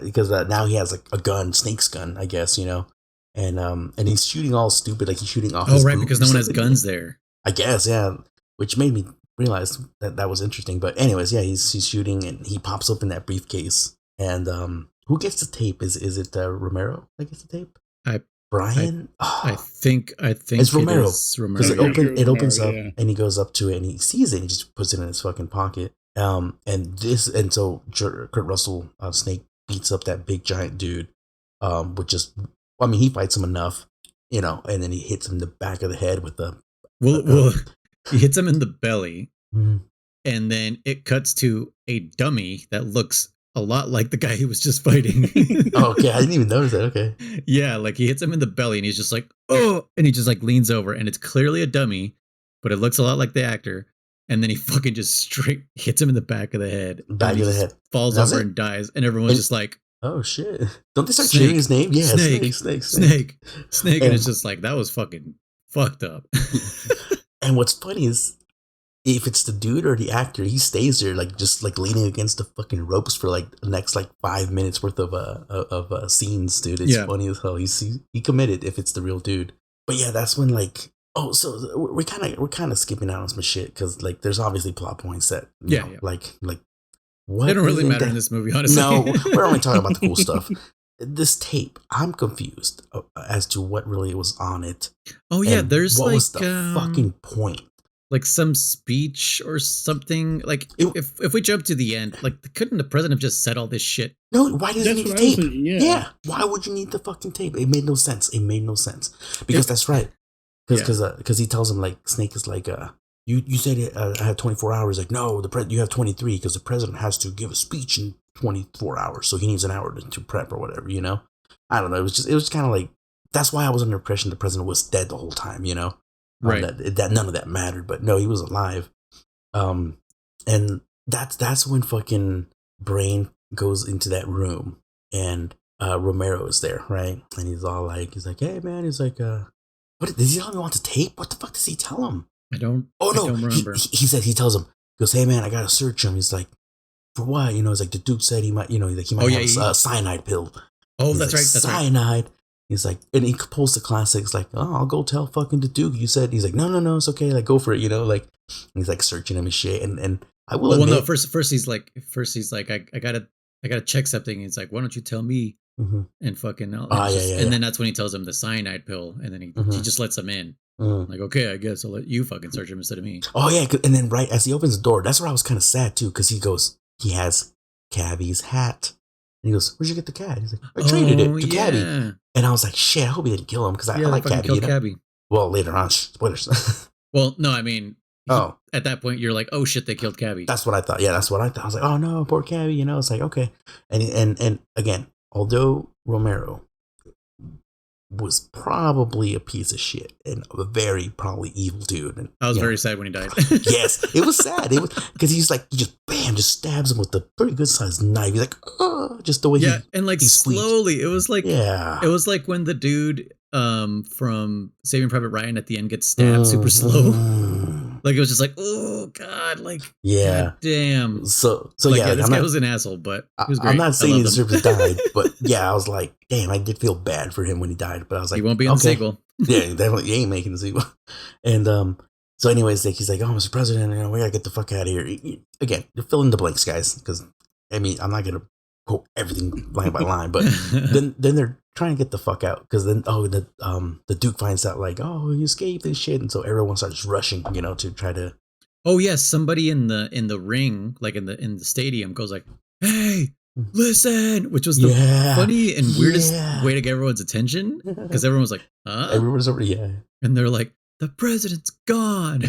Because now he has like a gun, Snake's gun, I guess, and he's shooting all stupid, like he's shooting off. Oh, right, because no one has guns there. I guess, yeah, which made me realize that was interesting. But anyways, he's shooting and he pops up in that briefcase. And who gets the tape? Is it Romero that gets the tape? Brian? I think it's Romero. Because it opens up yeah. and he goes up to it and he sees it and he just puts it in his fucking pocket. And so Kurt Russell Snake beats up that big giant dude with just Well, I mean, he fights him enough, you know, and then he hits him in the back of the head with the. Well, he hits him in the belly, Mhm. and then it cuts to a dummy that looks a lot like the guy he was just fighting. Oh, okay, I didn't even notice that. Okay. Yeah, like he hits him in the belly, and he's just like, oh, and he just like leans over, and it's clearly a dummy, but it looks a lot like the actor. And then he fucking just straight hits him in the back of the head. Back of the head. Falls over and dies, and everyone's just like, oh shit! Don't they start Snake, cheering his name? Yeah, Snake, Snake. and it's just like that was fucking fucked up. And what's funny is, if it's the dude or the actor, he stays there like just like leaning against the fucking ropes for like the next like 5 minutes worth of scenes, dude. It's funny as hell. He committed if it's the real dude. But yeah, that's when like so we're kind of skipping out on some shit because like there's obviously plot points that you know, like what they don't really matter in this movie, honestly. No, we're only talking about the cool stuff. This tape, I'm confused as to what really was on it. Oh yeah, there's what like was the fucking point? Like some speech or something. Like if we jump to the end, like couldn't the president have just said all this shit? No, why does he need the tape? Thinking, yeah, why would you need the fucking tape? It made no sense. Because that's right. Because he tells him like Snake is like you said I had 24 hours. Like no, you have 23 because the president has to give a speech in 24 hours, so he needs an hour to prep or whatever. You know, I don't know. It was kind of like that's why I was under the impression the president was dead the whole time. You know. Right. That none of that mattered, but no, he was alive. And that's when fucking Brain goes into that room and Romero is there, right? And he's like, hey man, he's like, what does he tell him he wants a tape? What the fuck does he tell him? I don't remember. He tells him, he goes, hey man, I gotta search him. He's like, for what? You know, it's like the Duke said he might, you know, like he might have a cyanide pill. Oh, he's that's like, right. That's cyanide. Right. He's like, and he pulls the classics like, oh, I'll go tell fucking the Duke. You said, he's like, no, it's okay. Like, go for it, you know, like, he's like searching him and shit. And I will admit. Well, no, first he's like, I gotta check something. He's like, why don't you tell me? Mm-hmm. And fucking, and then that's when he tells him the cyanide pill. And then he just lets him in. Like, okay, I guess I'll let you fucking search him instead of me. Oh yeah. And then right as he opens the door, that's where I was kind of sad too. Cause he has Cabby's hat. And he goes, where'd you get the cat? He's like, I traded it to Cabby. And I was like, shit, I hope he didn't kill him because I like Cabby. You know? Cabby. Well, later on, spoilers. Well, no, I mean, at that point, you're like, oh shit, they killed Cabby. That's what I thought. Yeah, that's what I thought. I was like, oh no, poor Cabby. You know, it's like, okay. And again, although Romero was probably a piece of shit and a very probably evil dude. And, I was very sad when he died. Yes, it was sad. It was because he just stabs him with a pretty good sized knife. He's like, oh, just the way and like slowly. It was like it was like when the dude from Saving Private Ryan at the end gets stabbed super slow. Like it was just like, oh god, like god damn. So like, yeah, this guy was an asshole, but he was great. I'm not saying he deserves to die, but yeah, I was like, damn, I did feel bad for him when he died. But I was like, he won't be in the sequel. Yeah, definitely, he ain't making the sequel. And so anyways, like he's like, oh, Mr. President, you know, we gotta get the fuck out of here. Again, you're filling the blanks, guys, because I mean, I'm not gonna quote everything line by line, but then they're trying to get the fuck out because then the Duke finds out like, oh, he escaped and shit, and so everyone starts rushing, you know, to try to. Oh yes, somebody in the ring, like in the stadium, goes like, hey, listen, which was the funny and weirdest way to get everyone's attention because everyone was like, huh? Everyone's over, and they're like, the president's gone.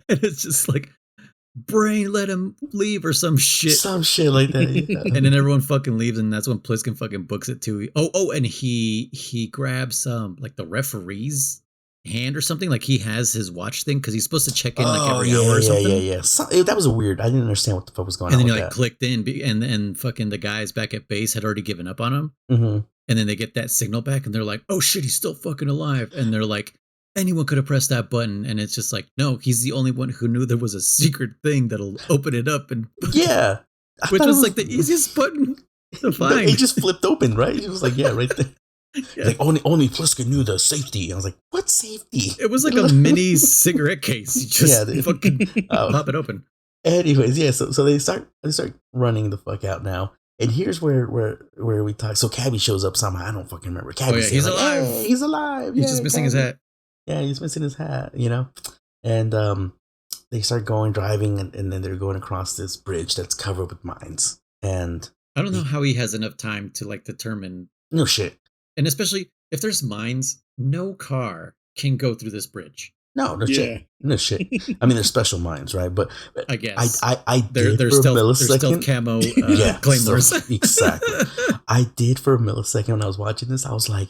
And it's just like, Brain let him leave or some shit like that. And then everyone fucking leaves, and that's when Pliskin fucking books it too. And he grabs like the referee's hand or something. Like he has his watch thing because he's supposed to check in like every hour or something. Yeah. That was weird. I didn't understand what the fuck was going on. And then he like clicked in, and fucking the guys back at base had already given up on him. Mm-hmm. And then they get that signal back, and they're like, "Oh shit, he's still fucking alive!" And they're like, anyone could have pressed that button, and it's just like, no, he's the only one who knew there was a secret thing that'll open it up, and which was like the easiest button to find. It just flipped open, right? It was like, right there. Yeah. Like only Pliskin knew the safety. I was like, what safety? It was like a mini cigarette case. You just fucking pop it open. Anyways, so they start running the fuck out now. And here's where we talk. So Cabby shows up somehow. I don't fucking remember. Cabby he's alive. Hey, he's alive. He's just missing his hat. Yeah, he's missing his hat, you know? And they start driving, and then they're going across this bridge that's covered with mines. And I don't know how he has enough time to like determine. No shit. And especially if there's mines, no car can go through this bridge. No shit. No shit. I mean, there's special mines, right? But I guess I they're did for a stealth millisecond. camo Yeah, claymores. so, exactly. I did for a millisecond when I was watching this. I was like,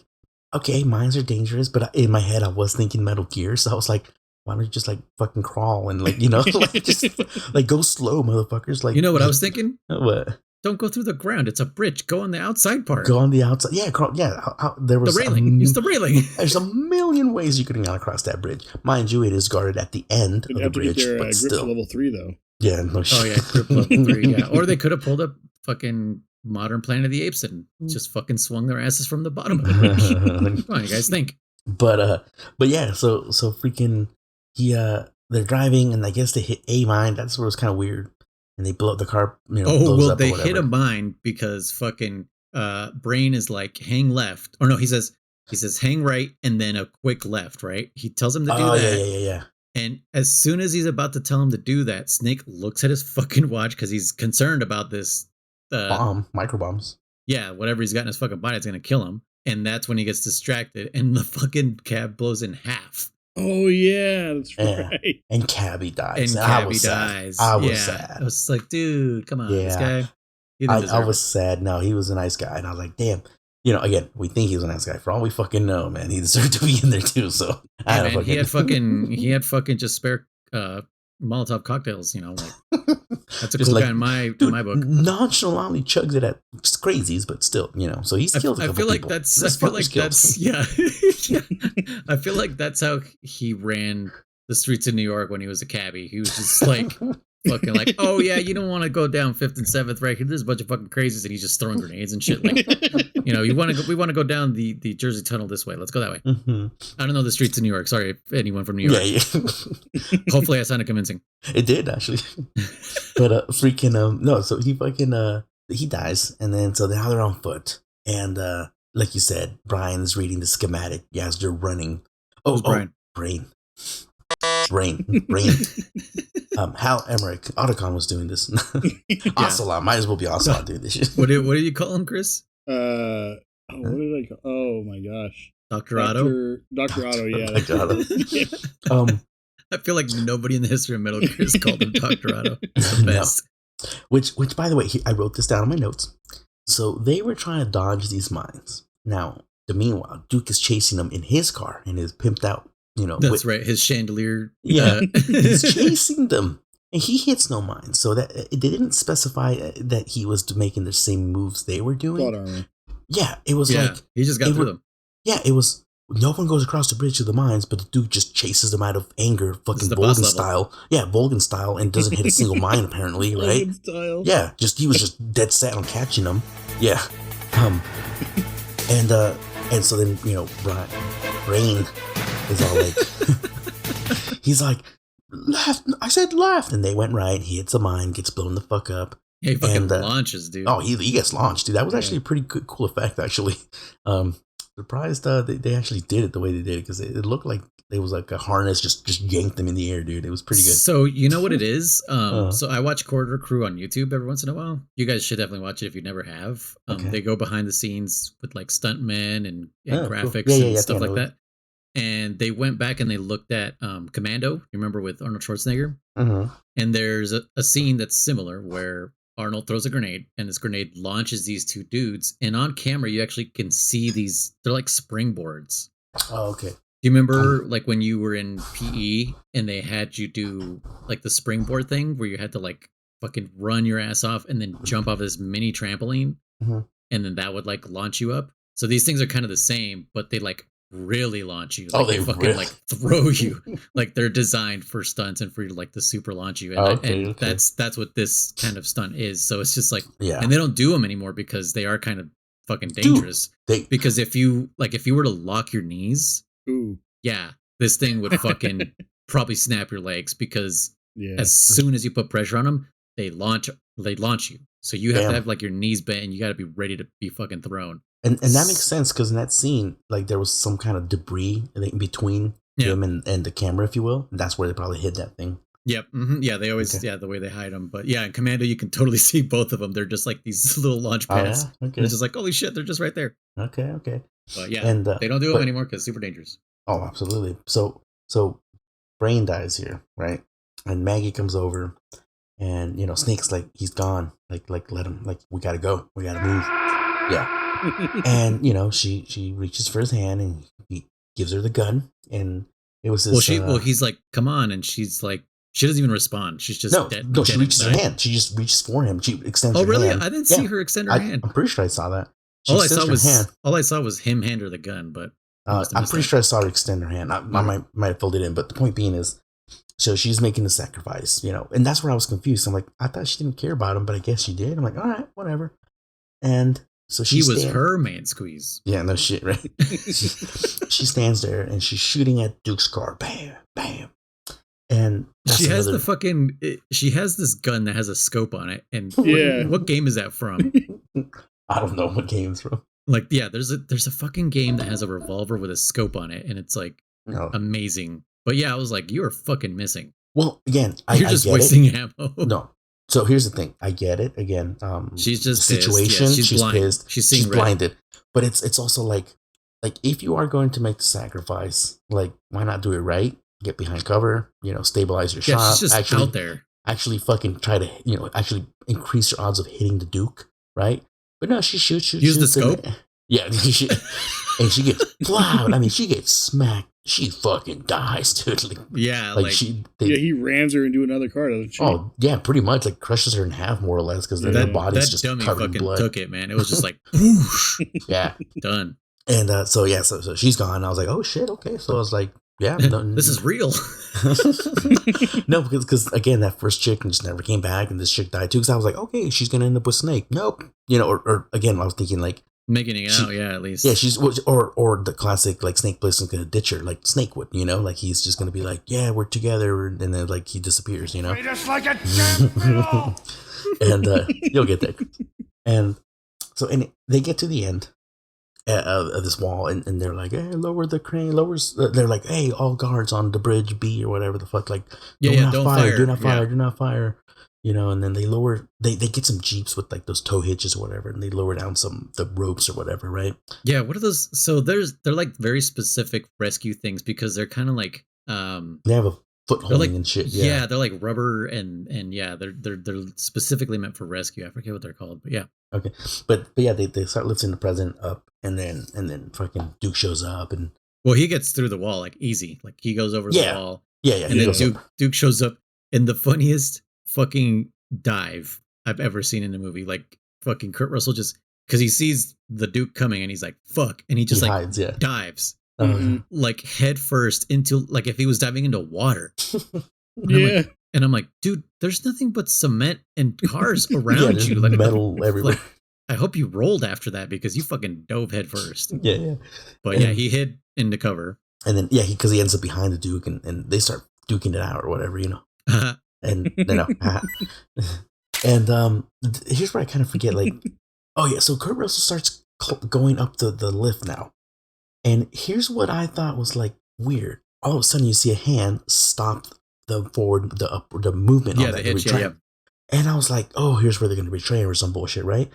okay, mines are dangerous, but in my head I was thinking Metal Gear, so I was like, why don't you just like fucking crawl and like, you know, like just like go slow, motherfuckers. Like, you know what I was thinking? What? Don't go through the ground. It's a bridge. Go on the outside part. Go on the outside. Yeah, crawl. Yeah, there was the railing. Use the railing. There's a million ways you could get across that bridge. Mind you, it is guarded at the end of the bridge, get their, but grip still. to level 3 though. Yeah, no shit. Oh yeah, grip level 3. Yeah, or they could have pulled up fucking modern Planet of the Apes and just fucking swung their asses from the bottom of the bridge. Come on, you guys think. But yeah, so freaking they're driving and I guess they hit a mine. That's where it was kind of weird. And they blow up the car, you know. Oh, blows well, up they or whatever. hit a mine because fucking Brain is like, hang left. Or no, he says hang right and then a quick left, right? He tells him to do that. Yeah. And as soon as he's about to tell him to do that, Snake looks at his fucking watch because he's concerned about this micro bombs. Yeah, whatever he's got in his fucking body, it's gonna kill him. And that's when he gets distracted and the fucking cab blows in half. Oh yeah, that's right. And Cabby dies. And Cabby dies. I was sad. I was like, dude, come on, this guy. I was sad. No, he was a nice guy, and I was like, damn. You know, again, we think he was a nice guy. For all we fucking know, man, he deserved to be in there too. So yeah, man, he had fucking just spare Molotov cocktails. You know, like that's a cool guy in my book. Nonchalantly chugs it at crazies, but still, you know. So he's killed a couple people. I feel like that's yeah. I feel like that's how he ran the streets of New York when he was a cabbie. He was just like fucking like, oh yeah, you don't want to go down 5th and 7th right here. There's a bunch of fucking crazies, and he's just throwing grenades and shit. Like, you know, we want to go down the Jersey Tunnel this way. Let's go that way. Mm-hmm. I don't know the streets of New York. Sorry if anyone from New York. Yeah. Hopefully I sounded convincing. It did actually. But freaking no, so he fucking he dies, and then so now they're on foot, and like you said, Brian's reading the schematic as they're running. Brian. Brain. Hal Emmerich, Otacon was doing this. Ocelot, might as well be Ocelot doing this shit. What do you call him, Chris? What did I call? Oh my gosh, Dr. Otto. Dr. Otto, yeah. Dr. Otto. Yeah. I feel like nobody in the history of Metal Gear has called him Dr. Otto. It's the best. No. Which, by the way, I wrote this down in my notes. So they were trying to dodge these mines. Now, meanwhile, Duke is chasing them in his car, in his pimped out. You know, that's right. His chandelier. Yeah, he's chasing them, and he hits no mine. So that they didn't specify that he was making the same moves they were doing. Yeah, it was like he just got through them. Yeah, it was. No one goes across the bridge to the mines, but the Duke just chases them out of anger, fucking Volgan style. Yeah, Volgan style, and doesn't hit a single mine apparently, right? Volgan style. Yeah, he was just dead set on catching them. Yeah, and so then you know, Brain is all like, he's like, left. I said left, and they went right. He hits a mine, gets blown the fuck up. Yeah, he fucking launches, dude. Oh, he gets launched, dude. That was actually a pretty cool effect, actually. Surprised they actually did it the way they did it, because it looked like it was like a harness just yanked them in the air, dude. It was pretty good. So you know what it is? So I watch Quarter Crew on YouTube every once in a while. You guys should definitely watch it if you never have. Okay. They go behind the scenes with like stuntmen and graphics and stuff like that. And they went back and they looked at Commando. You remember with Arnold Schwarzenegger? Mm-hmm. And there's a scene that's similar where Arnold throws a grenade, and this grenade launches these two dudes. And on camera, you actually can see these. They're like springboards. Oh, okay. Do you remember like when you were in PE and they had you do like the springboard thing where you had to like fucking run your ass off and then jump off this mini trampoline, and then that would like launch you up? So these things are kind of the same, but they like really launch you. Like, they fucking really like throw you. Like they're designed for stunts and for like the super launch you. And, that's what this kind of stunt is. So it's just like, and they don't do them anymore because they are kind of fucking dangerous. Because if you were to lock your knees, this thing would fucking probably snap your legs, because as soon as you put pressure on them, they launch you. So you have to have like your knees bent, and you got to be ready to be fucking thrown. And that makes sense, because in that scene, like there was some kind of debris in between him and the camera, if you will. And that's where they probably hid that thing. Yep. Mm-hmm. Yeah, they always the way they hide them. But yeah, in Commando, you can totally see both of them. They're just like these little launch pads. Okay. It's just like, holy shit, they're just right there. Okay. But yeah, And they don't do them anymore because super dangerous. Oh, absolutely. So Brain dies here, right? And Maggie comes over, and Snake's like, he's gone. Like let him. Like, we gotta go. We gotta move. Yeah. And she reaches for his hand, and he gives her the gun, and it was this. He's like, come on, and she's like, she doesn't even respond. She's just dead. No, she reaches her hand. She just reaches for him. She extends her hand. Oh, really? I didn't see her extend her hand. I'm pretty sure I saw that. All I saw was him hand her the gun, but I'm pretty sure I saw her extend her hand. I might have filled it in, but the point being is, so she's making the sacrifice, and that's where I was confused. I'm like, I thought she didn't care about him, but I guess she did. I'm like, all right, whatever. And so he was her man squeeze. Yeah, no shit, right? She stands there and she's shooting at Duke's car. Bam, bam. And she has this gun that has a scope on it. And what game is that from? I don't know what game it's from. Like, yeah, there's a fucking game that has a revolver with a scope on it, and it's like amazing. But yeah, I was like, you are fucking missing. Well, again, you're just wasting ammo. No. So here's the thing. I get it. Again, she's just the situation. Yeah, she's blind. Pissed. She's blinded. But it's also like if you are going to make the sacrifice, like, why not do it right? Get behind cover. Stabilize your shot. She's just out there. Actually, fucking try to actually increase your odds of hitting the Duke, right? But no, she shoots. Use the scope. Yeah, and she gets plowed. I mean, she gets smacked. She fucking dies, dude. He rams her into another car, doesn't she? Oh, yeah, pretty much. Like, crushes her in half, more or less, because their body's just covered in blood. Took it, man. It was just like, whoosh. Yeah, done. And so she's gone. I was like, oh shit, okay. So I was like, yeah, this is real. No, because again, that first chick just never came back, and this chick died too. Because I was like, okay, she's gonna end up with Snake. Nope. Or again, I was thinking like making it out, yeah, at least. Yeah, she's or the classic like Snake Plissken's gonna ditch her like Snake would, like he's just gonna be like, yeah, we're together, and then like he disappears, Just like a champion. And you'll get that. And so they get to the end of this wall, and they're like, hey, lower the crane, they're like, hey, all guards on the bridge B or whatever the fuck, like, do not fire, and then they get some Jeeps with like those tow hitches or whatever, and they lower down the ropes or whatever, right? Yeah, what are those? So they're like very specific rescue things, because they're kind of like they have a foot holding and shit. Yeah, they're like rubber and yeah, they're specifically meant for rescue. I forget what they're called, but yeah. Okay, but yeah, they start lifting the president up, and then fucking Duke shows up, and he gets through the wall like easy, like he goes over the wall. Yeah, and then Duke shows up in the funniest fucking dive I've ever seen in a movie. Like, fucking Kurt Russell, just because he sees the Duke coming and he's like, fuck, and he just hides, dives like head first into, like if he was diving into water. And I'm like, dude, there's nothing but cement and cars around you, like metal everywhere. Like, I hope you rolled after that, because you fucking dove head first. Yeah. But he hid into cover, and then because he ends up behind the Duke, and they start duking it out or whatever, and and here's where I kind of forget, like, oh yeah, so Kurt Russell starts going up the lift now, and here's what I thought was like weird. All of a sudden, you see a hand stop the movement on that hitch, and I was like, oh, here's where they're going to betray him or some bullshit, right?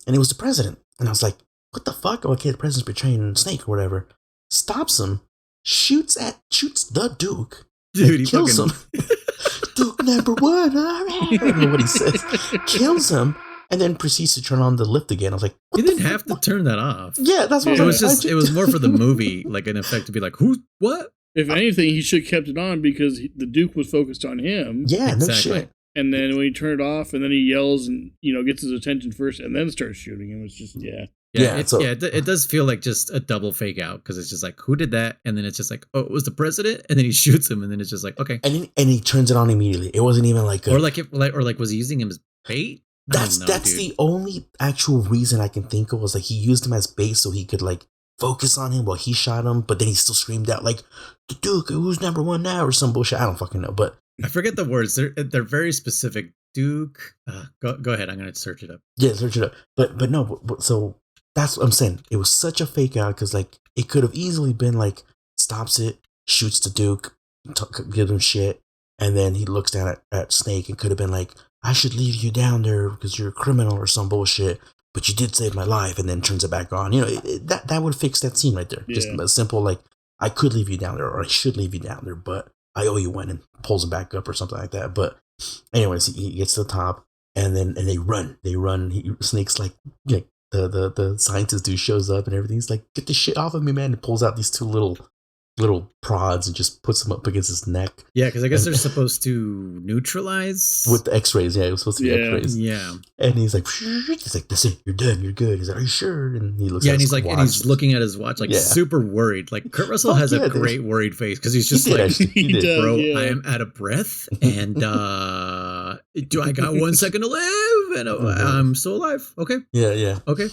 And it was the president, and I was like, what the fuck? Okay, the president's betraying Snake or whatever. Stops him, shoots the Duke, dude, he kills him. Duke number one, I don't know what he says. Kills him, and then proceeds to turn on the lift again. I was like, you didn't have to turn that off. Yeah, that's what it was. It was more for the movie, like an effect to be like, who, what? If anything, he should have kept it on, because the Duke was focused on him. Yeah, exactly. No shit. And then when he turned it off, and then he yells and gets his attention first, and then starts shooting him. It's just it does feel like just a double fake out, because it's just like, who did that? And then it's just like, oh, it was the president, and then he shoots him, and then it's just like, okay, and he turns it on immediately. It wasn't even like was he using him as bait? That's the only actual reason I can think of, was like he used him as bait so he could like focus on him while he shot him, but then he still screamed out like, the Duke, who's number one now, or some bullshit. I don't fucking know, but I forget the words. They're very specific. Duke. Go ahead. I'm gonna search it up. Yeah, search it up. But no. So that's what I'm saying. It was such a fake out, because like it could have easily been like stops it, shoots the Duke, gives him shit, and then he looks down at Snake and could have been like, I should leave you down there because you're a criminal or some bullshit. but you did save my life, and then turns it back on. That would fix that scene right there. Yeah. Just a simple, like, I could leave you down there, or I should leave you down there, but I owe you one, and pulls him back up or something like that. But anyways, he gets to the top, and they run. Snake's like the scientist dude shows up and everything. He's like, get the shit off of me, man. And pulls out these two little prods and just puts them up against his neck. Yeah, because I guess they're supposed to neutralize with the X-rays. Yeah, it was supposed to be X-rays. Yeah, and he's like, that's it, you're done, you're good. He's like, are you sure? And he looks. Yeah, and he's like, watch. And he's looking at his watch, like super worried. Like Kurt Russell has a great worried face because he's just he did, bro, I am out of breath, and do I got 1 second to live, and I'm still alive? Okay. Yeah. Okay.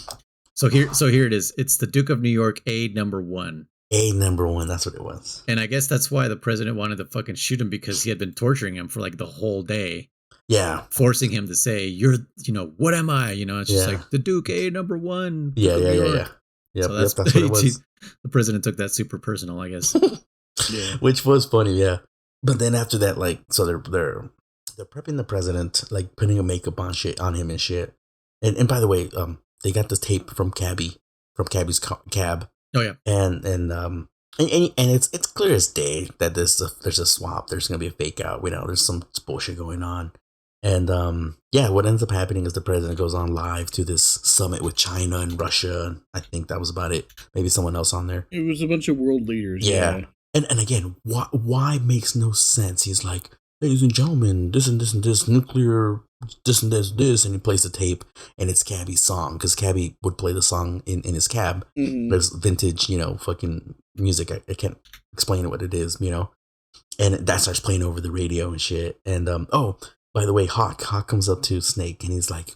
So here it is. It's the Duke of New York, A number 1. A1, that's what it was. And I guess that's why the president wanted to fucking shoot him, because he had been torturing him for like the whole day. Yeah. Forcing him to say, what am I? It's just like the Duke A number 1. Yeah. Yep, so that's what it was. The president took that super personal, I guess. Yeah. Which was funny, yeah. But then after that, like, so they're prepping the president, like putting a makeup on him and shit. And by the way, they got this tape from Cabby's cab. Oh yeah, and it's clear as day that there's a swap. There's gonna be a fake out. There's some bullshit going on, and what ends up happening is the president goes on live to this summit with China and Russia. I think that was about it. Maybe someone else on there. It was a bunch of world leaders. Yeah. And again, why makes no sense. He's like, ladies and gentlemen, this and this and this nuclear. This and this, and he plays the tape, and it's Cabby's song, because Cabby would play the song in his cab. Mm-hmm. There's vintage, fucking music. I can't explain what it is, and that starts playing over the radio and shit. And by the way, Hawk comes up to Snake, and he's like,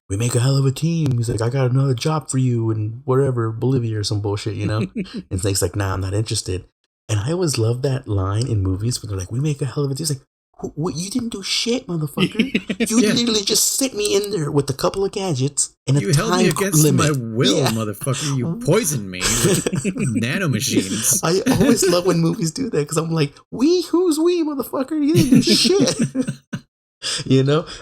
"We make a hell of a team." He's like, "I got another job for you in wherever, Bolivia or some bullshit, And Snake's like, "Nah, I'm not interested." And I always love that line in movies when they're like, "We make a hell of a team." He's like, what, you didn't do shit, motherfucker. You literally just sit me in there with a couple of gadgets and you held me against limit. my will, motherfucker. You poisoned me with nanomachines. I always love when movies do that, because I'm like, who's we, motherfucker? You didn't do shit.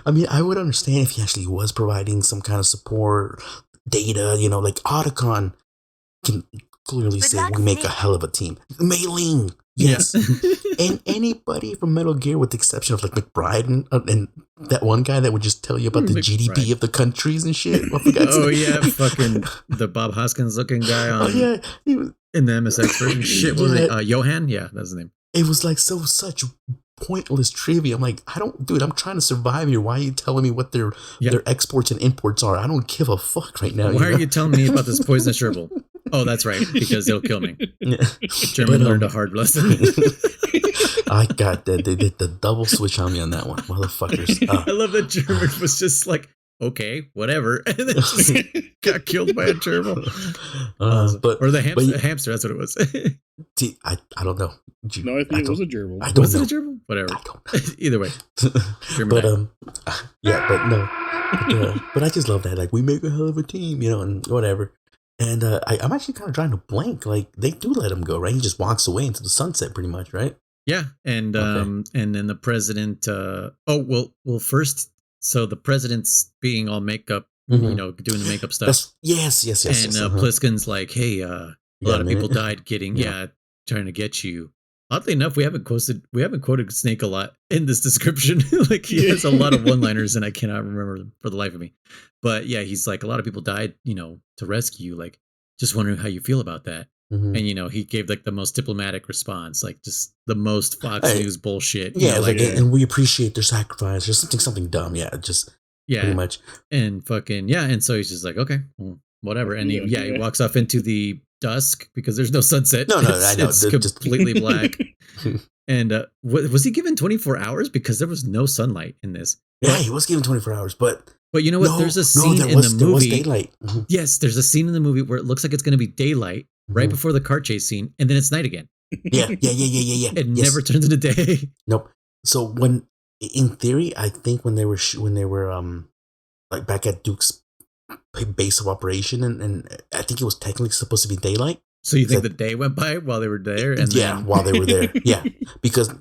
I mean, I would understand if he actually was providing some kind of support, data, like Otacon can clearly say we make a hell of a team. Mei Ling. Yes. And anybody from Metal Gear, with the exception of like McBride and that one guy that would just tell you about the GDP of the countries and shit. Fucking the Bob Hoskins looking guy he was in the MSX version. Shit, what was it? Johan? Yeah, that's his name. It was like such pointless trivia. I'm like, I'm trying to survive here. Why are you telling me what their exports and imports are? I don't give a fuck right now. Why are you telling me about this poisonous gerbil? Oh, that's right, because it'll kill me. German learned a hard lesson. I got that. They did the double switch on me on that one, motherfuckers. I love that German was just like, okay, whatever, and then just got killed by a gerbil. Or the hamster. That's what it was. See, I don't know. No, I think it was a gerbil. Was it a gerbil? Whatever. I don't know. Either way. But I just love that. Like, we make a hell of a team, and whatever. And I'm actually kind of trying to blank. Like, they do let him go, right? He just walks away into the sunset, pretty much, right? Yeah, and then the president. First, so the president's being all makeup, doing the makeup stuff. Yes. And Pliskin's like, hey, a lot of people died trying to get you. Oddly enough, we haven't quoted Snake a lot in this description. Like, he has a lot of one-liners, and I cannot remember them for the life of me. But yeah, he's like, a lot of people died, to rescue you. Like, just wondering how you feel about that. Mm-hmm. And he gave like the most diplomatic response, like just the most Fox News bullshit. Yeah, and we appreciate their sacrifice. Or something dumb. Yeah, pretty much. And and so he's just like, okay, well, whatever. And he walks off into the dusk because there's no sunset. No, I know. It's completely black. And was he given 24 hours? Because there was no sunlight in this. Yeah, he was given 24 hours, but you know what? There's a scene in the movie. There was daylight. Mm-hmm. Yes, there's a scene in the movie where it looks like it's going to be daylight right before the car chase scene, and then it's night again. Yeah. It never turns into day. Nope. So in theory, I think when they were like back at Duke's base of operation, and I think it was technically supposed to be daylight. So you think the day went by while they were there? While they were there. Yeah, because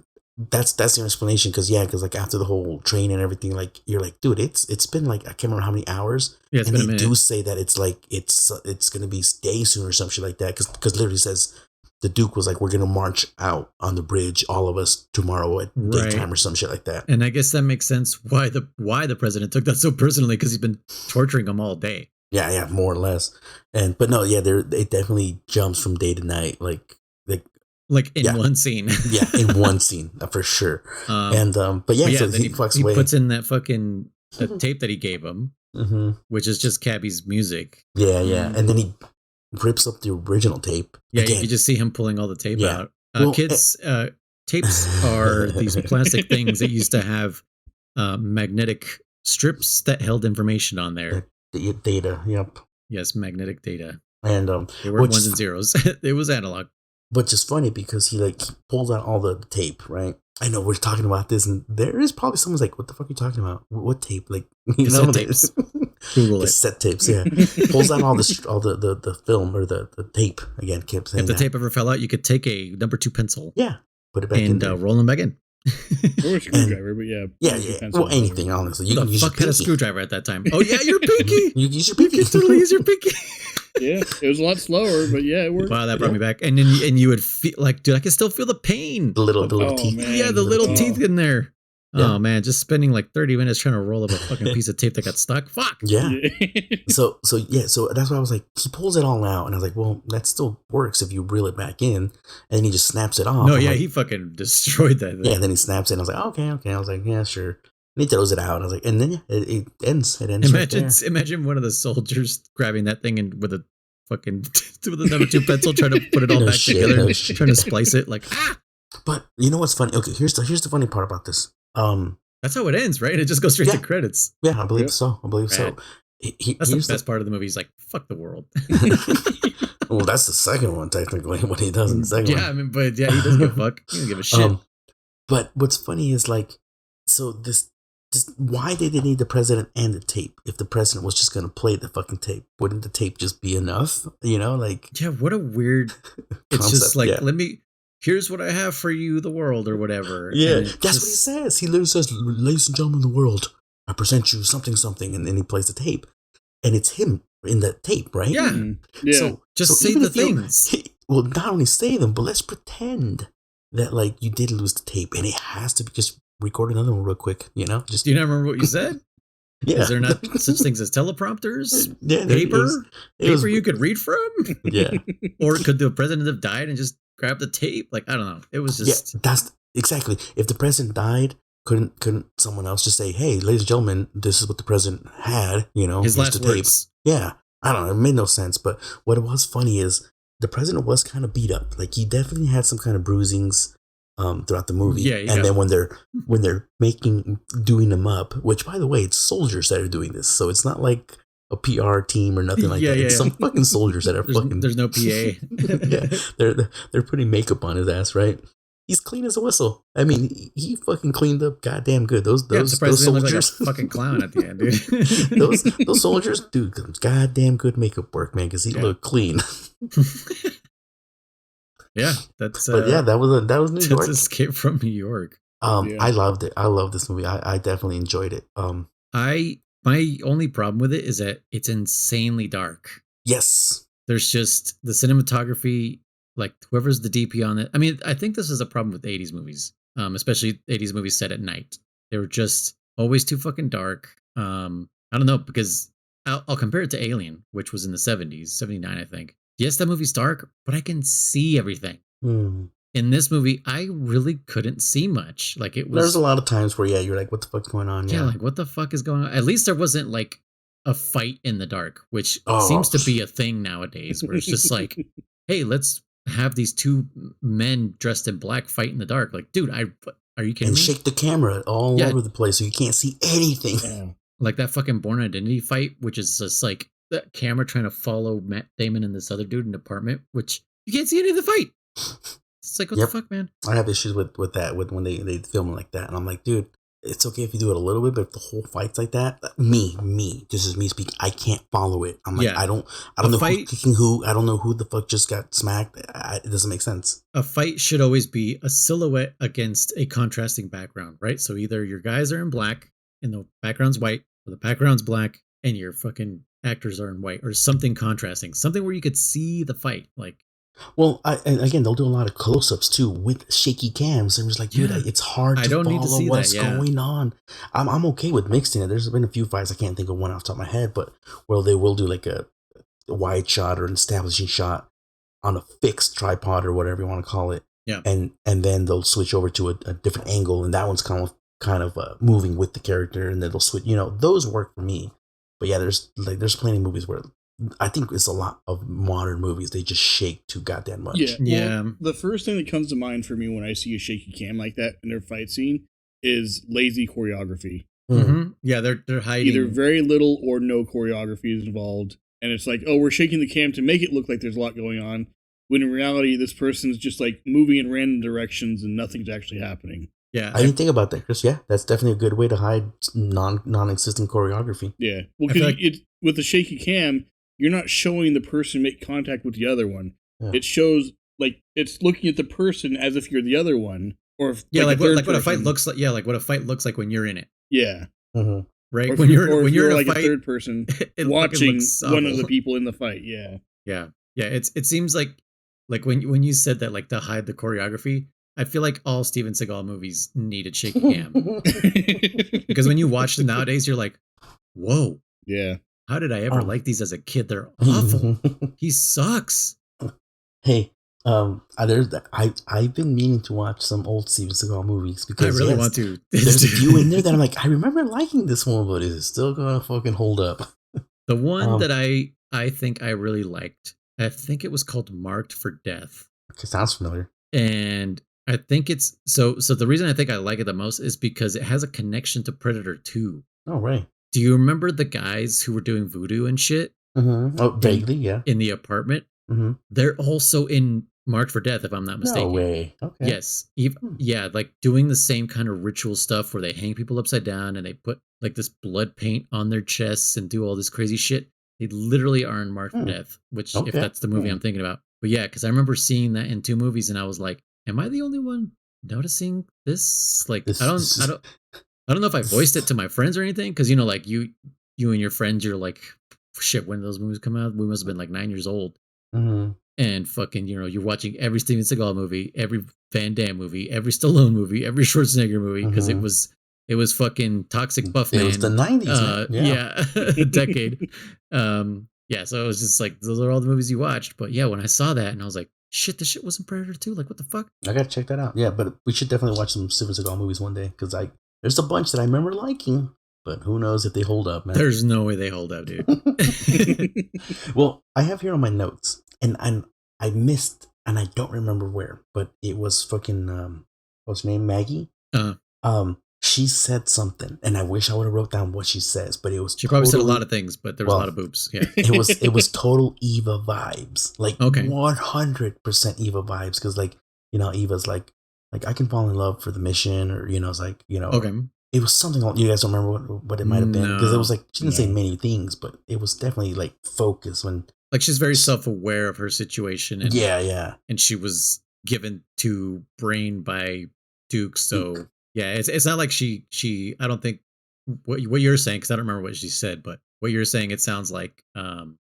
that's the explanation. Because like after the whole train and everything, like you're like, dude, it's been like I can't remember how many hours. Yeah, it's and been a they minute. do say that it's like it's gonna be days soon or some shit like that. Because literally says the Duke was like, we're gonna march out on the bridge, all of us tomorrow at daytime or some shit like that. And I guess that makes sense why the president took that so personally, because he's been torturing them all day. Yeah, more or less. But no, yeah, it definitely jumps from day to night, like in one scene. Yeah, in one scene for sure. But yeah, so he fucks away. He puts in that fucking tape that he gave him, which is just Cabby's music. Yeah, and then he rips up the original tape. Yeah, you just see him pulling all the tape out. Kids, tapes are these plastic things that used to have magnetic strips that held information on there. Data, yep. Yes, magnetic data. And they weren't ones and zeros. It was analog. But just funny because he pulls out all the tape, right? I know we're talking about this, and there is probably someone's like, "What the fuck are you talking about? What tape?" Like, cassette tapes. Google it. Cassette tapes, yeah. Pulls out all the film or the tape again. Kept saying if the tape ever fell out, you could take a number 2 pencil. Yeah, put it back in and roll them back in. Or a screwdriver, but yeah. Well, anything, honestly. You can use your pinky. Had a screwdriver at that time. Oh yeah, your pinky. You use your pinky. You can totally use your pinky. Yeah, it was a lot slower, but yeah, it worked. Wow, that brought me back. And then you would feel like, dude, I can still feel the pain. The little teeth. Man. Yeah, the little teeth in there. Yeah. Oh man, just spending like 30 minutes trying to roll up a fucking piece of tape that got stuck. Fuck. Yeah. So that's why I was like, he pulls it all out, and I was like, well, that still works if you reel it back in, and then he just snaps it off. No, yeah, he fucking destroyed that thing. Yeah, and then he snaps it, and I was like, okay. I was like, yeah, sure. And he throws it out, and I was like, and then it ends. It ends. Imagine one of the soldiers grabbing that thing and with a fucking with a number 2 pencil trying to put it all back together, trying to splice it like ah. But you know what's funny? Okay, here's the funny part about this. That's how it ends, right? It just goes straight to credits. Yeah, I believe so. So. That's the best part of the movie. He's like, fuck the world. Well, that's the second one, technically, what he does in the second one. Yeah, I mean, but yeah, he doesn't give a fuck. He doesn't give a shit. But what's funny is so this why did they need the president and the tape? If the president was just going to play the fucking tape, wouldn't the tape just be enough? Yeah, what a weird. It's just like, here's what I have for you, the world, or whatever. Yeah, that's what he says. He literally says, ladies and gentlemen of the world, I present you something, and then he plays the tape. And it's him in the tape, right? Yeah. Yeah. So say the things. Well, not only say them, but let's pretend that you did lose the tape, and it has to be just record another one real quick, Just do you not remember what you said? Yeah. Is there not such things as teleprompters? Yeah, paper you could read from? Yeah. Or could the president have died and just grabbed the tape? Like, I don't know. It was just that's exactly. If the president died, couldn't someone else just say, "Hey, ladies and gentlemen, this is what the president had," his last words. Yeah. I don't know. It made no sense. But what was funny is the president was kind of beat up. Like, he definitely had some kind of bruisings throughout the movie. Yeah, and then when they're doing them up, which, by the way, it's soldiers that are doing this, so it's not like a PR team or nothing like that. It's some fucking soldiers that are There's no PA. Yeah, they're putting makeup on his ass, right? He's clean as a whistle. I mean, he fucking cleaned up goddamn good. Those soldiers look like a fucking clown at the end, dude. those soldiers do goddamn good makeup work, man, because he looked clean. Yeah, that's. But yeah, that was New York. That's Escape from New York. I loved it. I love this movie. I definitely enjoyed it. My only problem with it is that it's insanely dark. Yes. There's just the cinematography, like whoever's the DP on it. I mean, I think this is a problem with 80s movies, especially 80s movies set at night. They were just always too fucking dark. I don't know, because I'll compare it to Alien, which was in the 70s, 79, I think. Yes, that movie's dark, but I can see everything. In this movie, I really couldn't see much. Like, it was. There's a lot of times where you're like, "What the fuck's going on?" Yeah, like, what the fuck is going on? At least there wasn't like a fight in the dark, which seems to be a thing nowadays, where it's just like, "Hey, let's have these two men dressed in black fight in the dark." Like, dude, are you kidding me? And shake the camera all over the place so you can't see anything. Yeah. Like that fucking Bourne Identity fight, which is just like the camera trying to follow Matt Damon and this other dude in an apartment, which you can't see any of the fight. It's like, what the fuck, man? I have issues with that, with when they film it like that. And I'm like, dude, it's okay if you do it a little bit, but if the whole fight's like that, this is me speaking. I can't follow it. I'm like, Yeah. I don't know who's kicking who. I don't know who the fuck just got smacked. It doesn't make sense. A fight should always be a silhouette against a contrasting background, right? So either your guys are in black and the background's white, or the background's black and your fucking actors are in white, or something contrasting, something where you could see the fight, like. Well, and again, they'll do a lot of close-ups too with shaky cams. And it's like, dude, it's hard to follow what's going on. I'm okay with mixing it. There's been a few fights, I can't think of one off the top of my head, but where they will do like a wide shot or an establishing shot on a fixed tripod or whatever you want to call it. Yeah. And then they'll switch over to a different angle, and that one's kind of moving with the character, and then they'll switch. Those work for me. But yeah, there's plenty of movies where I think it's a lot of modern movies. They just shake too goddamn much. Yeah. Well, the first thing that comes to mind for me when I see a shaky cam like that in their fight scene is lazy choreography. Mm-hmm. Yeah, they're hiding. Either very little or no choreography is involved. And it's like, oh, we're shaking the cam to make it look like there's a lot going on. When in reality, this person's just like moving in random directions and nothing's actually happening. Yeah, I didn't think about that, Chris. Yeah, that's definitely a good way to hide non-existent choreography. Yeah, well, because with the shaky cam, you're not showing the person make contact with the other one. Yeah. It shows like it's looking at the person as if you're the other one, or if, like what a fight looks like. Yeah, like what a fight looks like when you're in it. Yeah, right. Or when you're in like a fight, a third person watching one of the people in the fight. Yeah. It seems like when you said that, like, to hide the choreography. I feel like all Steven Seagal movies needed shaky cam. Because when you watch them nowadays, you're like, whoa. Yeah. How did I ever like these as a kid? They're awful. He sucks. Hey, I've been meaning to watch some old Steven Seagal movies because I really want to. There's a few in there that I'm like, I remember liking this one, but is it still gonna fucking hold up? The one that I think I really liked, I think it was called Marked for Death. Okay, sounds familiar. And I think it's so the reason I think I like it the most is because it has a connection to Predator 2. Oh, right. Do you remember the guys who were doing voodoo and shit? Mm-hmm. Oh, vaguely, yeah. In the apartment? Mm-hmm. They're also in Marked for Death, if I'm not mistaken. No way. Okay. Yes. Yeah, like doing the same kind of ritual stuff where they hang people upside down and they put like this blood paint on their chests and do all this crazy shit. They literally are in Marked for Death, which if that's the movie I'm thinking about. But yeah, because I remember seeing that in 2 movies and I was like, am I the only one noticing this? Like, I don't know if I voiced it to my friends or anything. Cause like you and your friends, you're like, shit, when those movies come out, we must have been like 9 years old. Mm-hmm. And fucking, you're watching every Steven Seagal movie, every Van Damme movie, every Stallone movie, every Schwarzenegger movie. Cause it was fucking Toxic Buff Man. It was the 90s. Yeah. Decade. Yeah. So it was just like, those are all the movies you watched. But yeah, when I saw that and I was like, shit, this shit wasn't Predator 2. Like, what the fuck? I gotta check that out. Yeah, but we should definitely watch some Steven Seagal movies one day because there's a bunch that I remember liking, but who knows if they hold up, man. There's no way they hold up, dude. Well, I have here on my notes, and I missed, and I don't remember where, but it was fucking what's her name, Maggie? She said something, and I wish I would have wrote down what she says, but it was she probably said a lot of things, but there was a lot of boobs. Yeah, it was total Eva vibes, like 100% Eva vibes, because like Eva's like I can fall in love for the mission, or it's like okay. It was something you guys don't remember what it might have been, because it was like she didn't say many things, but it was definitely like focused when like she's very self-aware of her situation, and and she was given to Brain by Duke, so. Yeah, it's not like she I don't think what you're saying, because I don't remember what she said, but what you're saying, it sounds like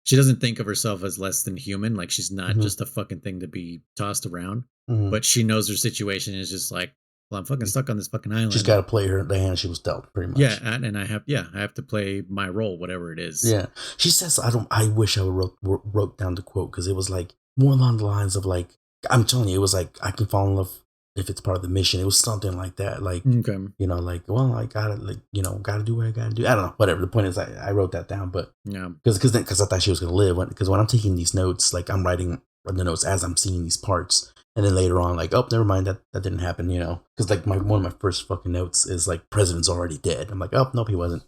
she doesn't think of herself as less than human, like she's not just a fucking thing to be tossed around, but she knows her situation is just like, well, I'm fucking stuck on this fucking island. She's got to play the hand she was dealt, pretty much. Yeah, and I have to play my role, whatever it is. Yeah, she says, I wish I wrote down the quote, because it was like more along the lines of like, I'm telling you, it was like, I can fall in love if it's part of the mission. It was something like that, like like, well, I gotta gotta do what I gotta do. I don't know, whatever. The point is, I wrote that down, but because I thought she was gonna live. Because when I'm taking these notes, like I'm writing the notes as I'm seeing these parts, and then later on, like, oh, never mind, that didn't happen, because like one of my first fucking notes is like, president's already dead. I'm like, oh, nope, he wasn't.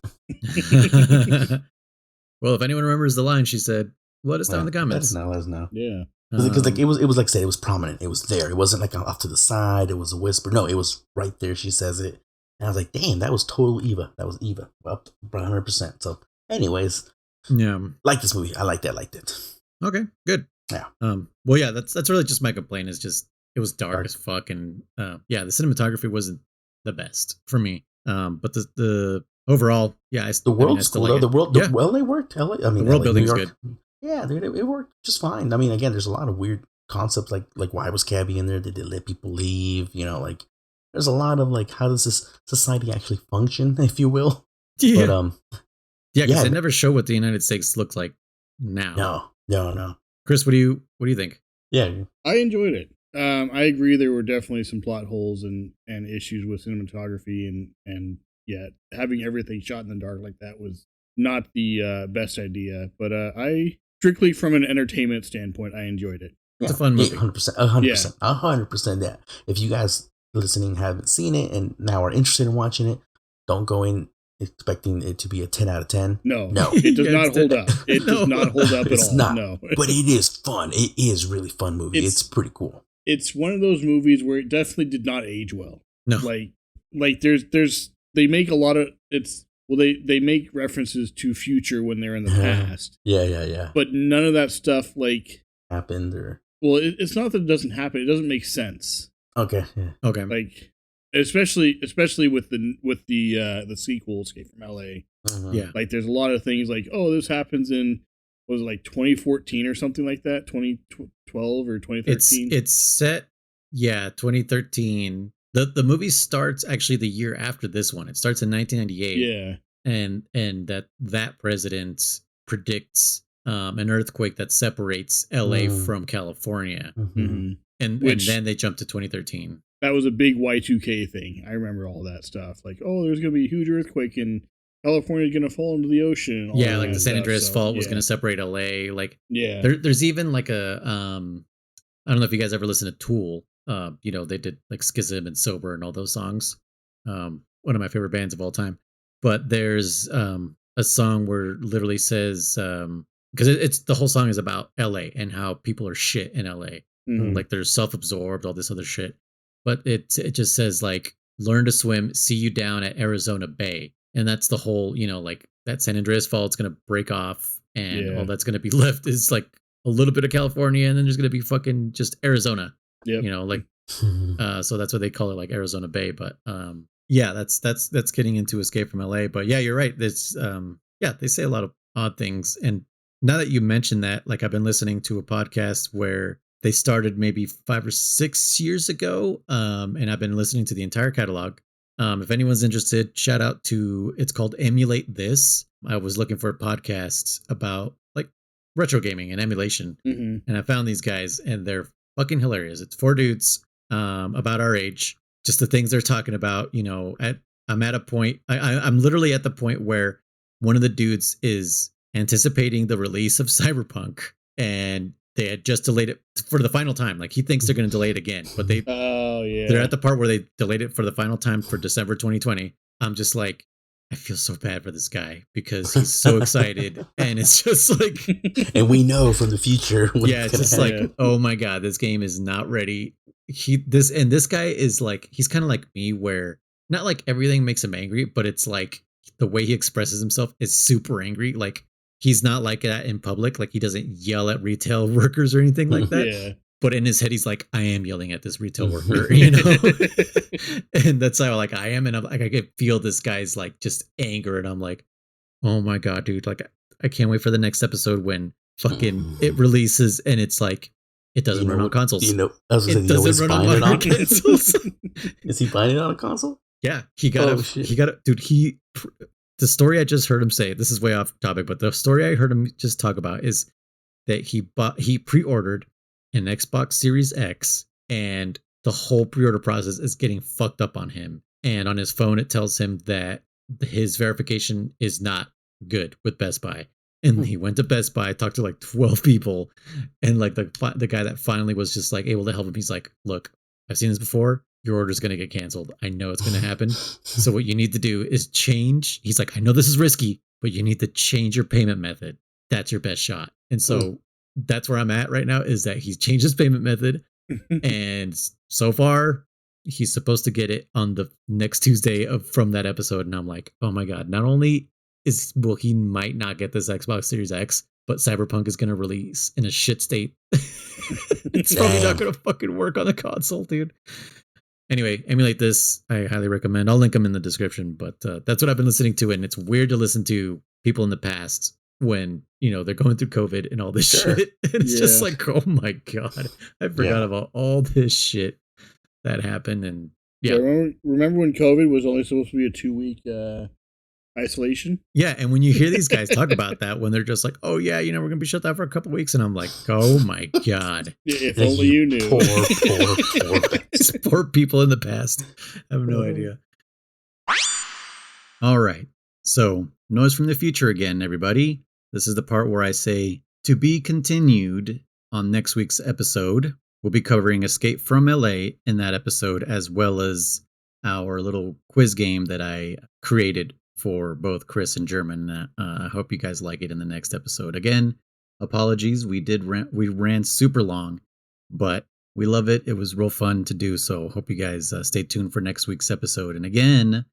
Well, if anyone remembers the line she said, let us know in the comments. Let us know. Yeah. Because like it was like I said, it was prominent. It was there. It wasn't like off to the side. It was a whisper. No, it was right there. She says it. And I was like, damn, that was total Eva. That was Eva. Well, 100%. So, anyways, Yeah. like this movie. I liked it. Okay, good. Yeah. Well, yeah, that's really just my complaint is just it was dark as fuck, and yeah, the cinematography wasn't the best for me. But the overall, yeah, the world's cool. Like the world, yeah. well, they worked. LA, I mean, the world LA, building's good. Yeah, dude, it worked just fine. I mean, again, there's a lot of weird concepts like why was Cabby in there? Did they let people leave? You know, like there's a lot of like how does this society actually function, if you will? Yeah. But yeah, because they never show what the United States looks like now. No. Chris, what do you think? Yeah, I enjoyed it. I agree. There were definitely some plot holes and issues with cinematography, and yeah, having everything shot in the dark like that was not the best idea. But I strictly from an entertainment standpoint, I enjoyed it. It's a fun movie. 100%, 100%. Yeah. If you guys listening haven't seen it and now are interested in watching it, don't go in expecting it to be a 10 out of 10. No, No. It does not hold up. It does not hold up at all. Not. No. But it is fun. It is really fun movie. It's pretty cool. It's one of those movies where it definitely did not age well. No. Like there's they make a lot of they make references to future when they're in the past. Yeah. But none of that stuff like happened or it's not that it doesn't happen. It doesn't make sense. Okay. Yeah. Okay. Like especially with the sequel Escape from LA. Mm-hmm. Yeah. Like there's a lot of things like, oh, this happens in was it like 2014 or something like that, 2012 or 2013. It's set 2013. The movie starts actually the year after this one. It starts in 1998. Yeah. And that president predicts an earthquake that separates LA from California. Mm-hmm. And then they jump to 2013. That was a big Y2K thing. I remember all that stuff. Like, oh, there's going to be a huge earthquake and California's going to fall into the ocean. Yeah, like the San Andreas fault was going to separate LA. Like, yeah. There's even like a, I don't know if you guys ever listen to Tool. They did like Schism and Sober and all those songs. One of my favorite bands of all time. But there's a song where it literally says, because it's the whole song is about LA and how people are shit in LA. Mm-hmm. Like they're self-absorbed, all this other shit. But it just says like, learn to swim, see you down at Arizona Bay. And that's the whole, like that San Andreas fault's going to break off and all that's going to be left is like a little bit of California and then there's going to be fucking just Arizona. Yep. So that's what they call it, like Arizona Bay. But yeah, that's getting into Escape from LA. But yeah, you're right. There's they say a lot of odd things. And now that you mentioned that, like I've been listening to a podcast where they started maybe 5 or 6 years ago, and I've been listening to the entire catalog. If anyone's interested, shout out to, it's called Emulate This. I was looking for a podcast about like retro gaming and emulation, and I found these guys, and they're fucking hilarious. It's 4 dudes about our age, just the things they're talking about. I'm at a point, I'm literally at the point where one of the dudes is anticipating the release of Cyberpunk, and they had just delayed it for the final time. Like he thinks they're going to delay it again, but they're at the part where they delayed it for the final time for December 2020. I'm just like, I feel so bad for this guy because he's so excited, and it's just like, and we know from the future. It's just like, oh my god, this game is not ready. This guy is like, he's kind of like me, where not like everything makes him angry, but it's like the way he expresses himself is super angry. Like he's not like that in public. Like he doesn't yell at retail workers or anything like that. Yeah. But in his head, he's like, I am yelling at this retail worker, and that's how like I am. And I'm like, I can feel this guy's like just anger. And I'm like, oh my God, dude. Like, I can't wait for the next episode when fucking it releases and it's like, it doesn't run on consoles. I was gonna say, it doesn't run on modern consoles. Is he buying it on a console? Yeah, he got dude, the story I just heard him say, this is way off topic, but the story I heard him just talk about is that he pre-ordered an Xbox Series X, and the whole pre-order process is getting fucked up on him. And on his phone, it tells him that his verification is not good with Best Buy. And he went to Best Buy, talked to like 12 people, and like the guy that finally was just like able to help him, he's like, look, I've seen this before. Your order's going to get canceled. I know it's going to happen. So what you need to do is change. He's like, I know this is risky, but you need to change your payment method. That's your best shot. And so that's where I'm at right now, is that he's changed his payment method. And so far, he's supposed to get it on the next Tuesday from that episode, and I'm like, oh my god! Not only he might not get this Xbox Series X, but Cyberpunk is going to release in a shit state. It's probably not going to fucking work on the console, dude. Anyway, emulate this. I highly recommend. I'll link them in the description, but that's what I've been listening to, and it's weird to listen to people in the past when, they're going through COVID and all this shit. And it's just like, oh my god, I forgot about all this shit that happened. And remember when COVID was only supposed to be a 2-week isolation? Yeah, and when you hear these guys talk about that, when they're just like, oh yeah, we're gonna be shut down for a couple weeks, and I'm like, oh my god. If only you knew. Poor poor people in the past. I have no idea. All right, so noise from the future again, everybody. This is the part where I say to be continued on next week's episode. We'll be covering Escape from LA in that episode, as well as our little quiz game that I created for both Chris and German. I hope you guys like it in the next episode. Again, apologies. We ran super long, but we love it. It was real fun to do. So hope you guys stay tuned for next week's episode. And again,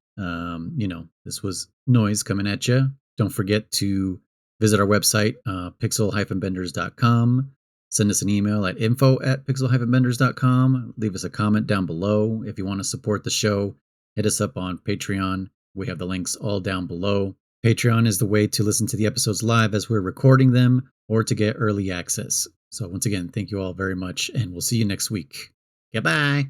this was Noise coming at you. Don't forget to visit our website, pixel-benders.com. Send us an email at info@pixel-benders.com. Leave us a comment down below. If you want to support the show, hit us up on Patreon. We have the links all down below. Patreon is the way to listen to the episodes live as we're recording them, or to get early access. So once again, thank you all very much, and we'll see you next week. Goodbye.